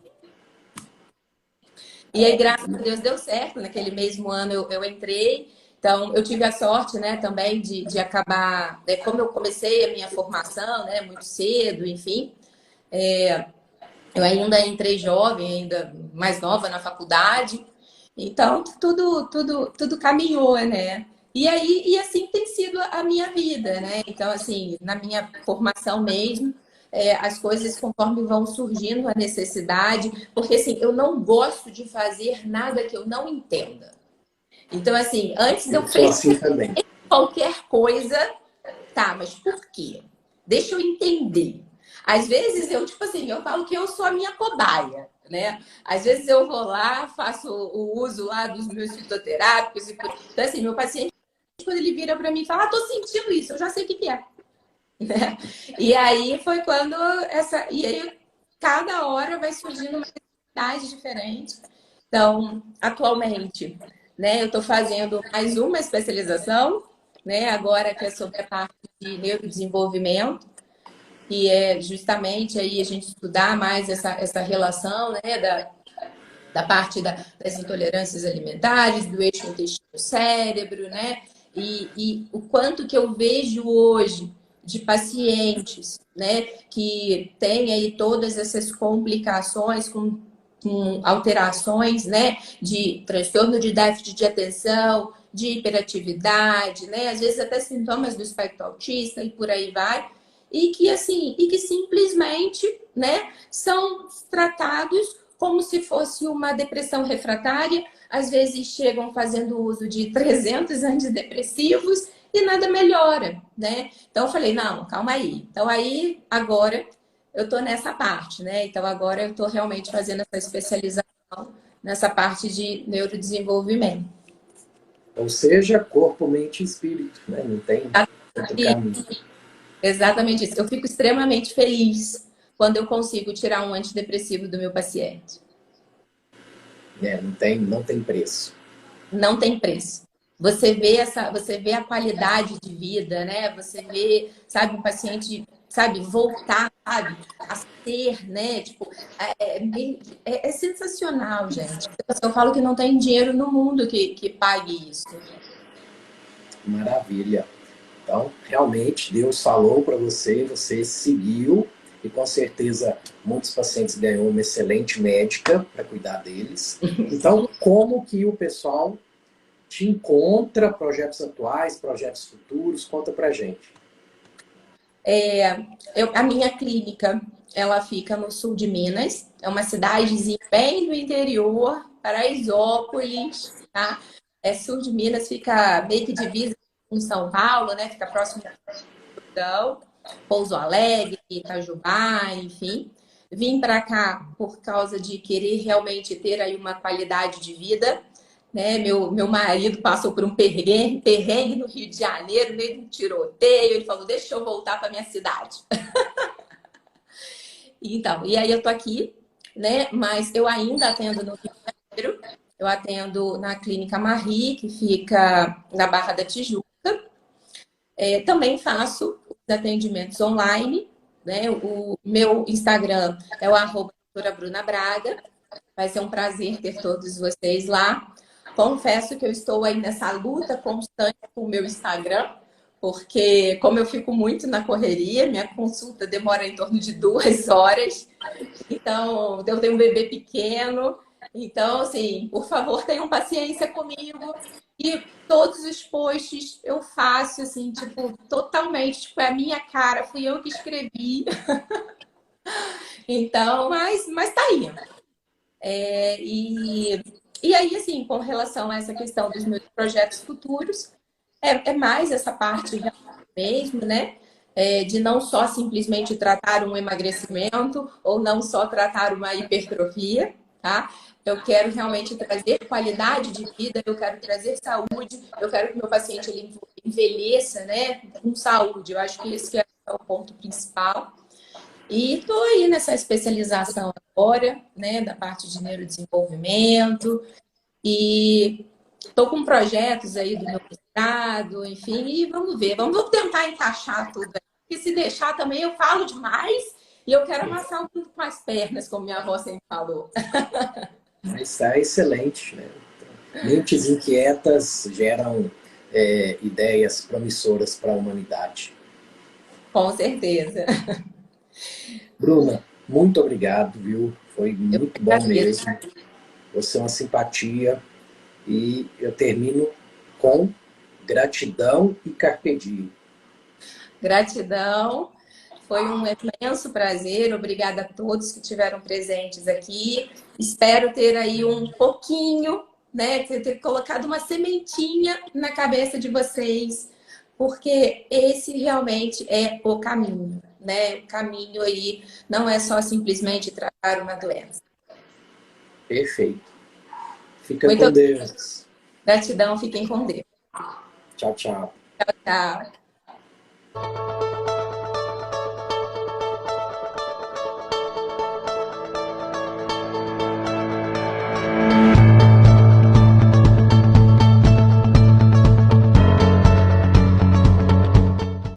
E aí, graças a Deus, deu certo. Naquele mesmo ano eu entrei. Então, eu tive a sorte, né, também de acabar, né, como eu comecei a minha formação, né, muito cedo, enfim, eu ainda entrei jovem, ainda mais nova na faculdade. Então, tudo caminhou, né? E aí, e assim tem sido a minha vida, né? Então, assim, na minha formação mesmo, as coisas conforme vão surgindo a necessidade, porque assim, eu não gosto de fazer nada que eu não entenda. Então, assim, antes de eu Eu sou assim também. qualquer coisa, tá, mas por quê? Deixa eu entender. Às vezes eu, tipo assim, eu falo que eu sou a minha cobaia, né? Às vezes eu vou lá, faço o uso lá dos meus fitoterápicos. Então, assim, meu paciente, quando ele vira para mim e fala, tô sentindo isso, eu já sei o que que é. Né? E aí foi quando essa. E aí, cada hora vai surgindo uma necessidade diferente. Então, atualmente, né, eu estou fazendo mais uma especialização, né, agora que é sobre a parte de neurodesenvolvimento, e é justamente aí a gente estudar mais essa relação, né, da parte das intolerâncias alimentares, do eixo intestino-cérebro, né? E o quanto que eu vejo hoje de pacientes, né, que têm aí todas essas complicações com alterações, né, de transtorno de déficit de atenção, de hiperatividade, né, às vezes até sintomas do espectro autista e por aí vai, e que assim, e que simplesmente, né, são tratados como se fosse uma depressão refratária, às vezes chegam fazendo uso de 300 antidepressivos e nada melhora, né? Então eu falei, não, calma aí. Então aí, agora, eu estou nessa parte, né? Então agora eu estou realmente fazendo essa especialização nessa parte de neurodesenvolvimento. Ou seja, corpo, mente e espírito, né? Não tem outro E caminho. exatamente isso. Eu fico extremamente feliz quando eu consigo tirar um antidepressivo do meu paciente. Não tem preço. Não tem preço. Você vê a qualidade de vida, né? Você vê, sabe, um paciente, sabe, voltar, sabe, a ser, né? Tipo, é sensacional, gente. Eu falo que não tem dinheiro no mundo que pague isso. Maravilha. Então, realmente, Deus falou para você, você seguiu, e com certeza muitos pacientes ganhou uma excelente médica para cuidar deles. Então, como que o pessoal te encontra, projetos atuais, projetos futuros? Conta pra gente. A minha clínica, ela fica no sul de Minas, é uma cidadezinha bem do interior, Paraisópolis, tá? É sul de Minas, fica meio que divisa com São Paulo, né? Fica próximo de Portugal, Pouso Alegre, Itajubá, enfim. Vim para cá por causa de querer realmente ter aí uma qualidade de vida, né? Meu marido passou por um perrengue no Rio de Janeiro, meio de um tiroteio. Ele falou: deixa eu voltar para minha cidade. Então, e aí eu tô aqui, né? Mas eu ainda atendo no Rio de Janeiro. Eu atendo na Clínica Marri, que fica na Barra da Tijuca. Também faço os atendimentos online, né? O meu Instagram é o @doutora Bruna Braga. Vai ser um prazer ter todos vocês lá. Confesso que eu estou aí nessa luta constante com o meu Instagram, porque como eu fico muito na correria, minha consulta demora em torno de 2 horas. Então, eu tenho um bebê pequeno. Então, assim, por favor, tenham paciência comigo. E todos os posts eu faço, assim, tipo, totalmente, tipo, é a minha cara, fui eu que escrevi. Então, mas tá aí. E aí, assim, com relação a essa questão dos meus projetos futuros, é mais essa parte mesmo, né? De não só simplesmente tratar um emagrecimento ou não só tratar uma hipertrofia, tá? Eu quero realmente trazer qualidade de vida, eu quero trazer saúde, eu quero que meu paciente ele envelheça, né, com saúde. Eu acho que esse que é o ponto principal. E estou aí nessa especialização agora, né, da parte de neurodesenvolvimento, e estou com projetos aí do meu mestrado, enfim, e vamos ver, vamos tentar encaixar tudo aí. Porque se deixar também eu falo demais e eu quero amassar o tudo com as pernas, como minha avó sempre falou. Mas está excelente, né? Mentes inquietas geram ideias promissoras para a humanidade. Com certeza. Bruna, muito obrigado, viu? Foi Eu muito bom agradeço. mesmo. Você é uma simpatia. E eu termino com gratidão e carpe diem. Gratidão. Foi um imenso prazer. Obrigada a todos que estiveram presentes aqui. Espero ter aí um pouquinho, né, ter colocado uma sementinha na cabeça de vocês, porque esse realmente é o caminho, né? O caminho aí não é só simplesmente tratar uma doença. Perfeito. Fica Muito com Deus. gratidão. Fiquem com Deus. Tchau, tchau. Tchau.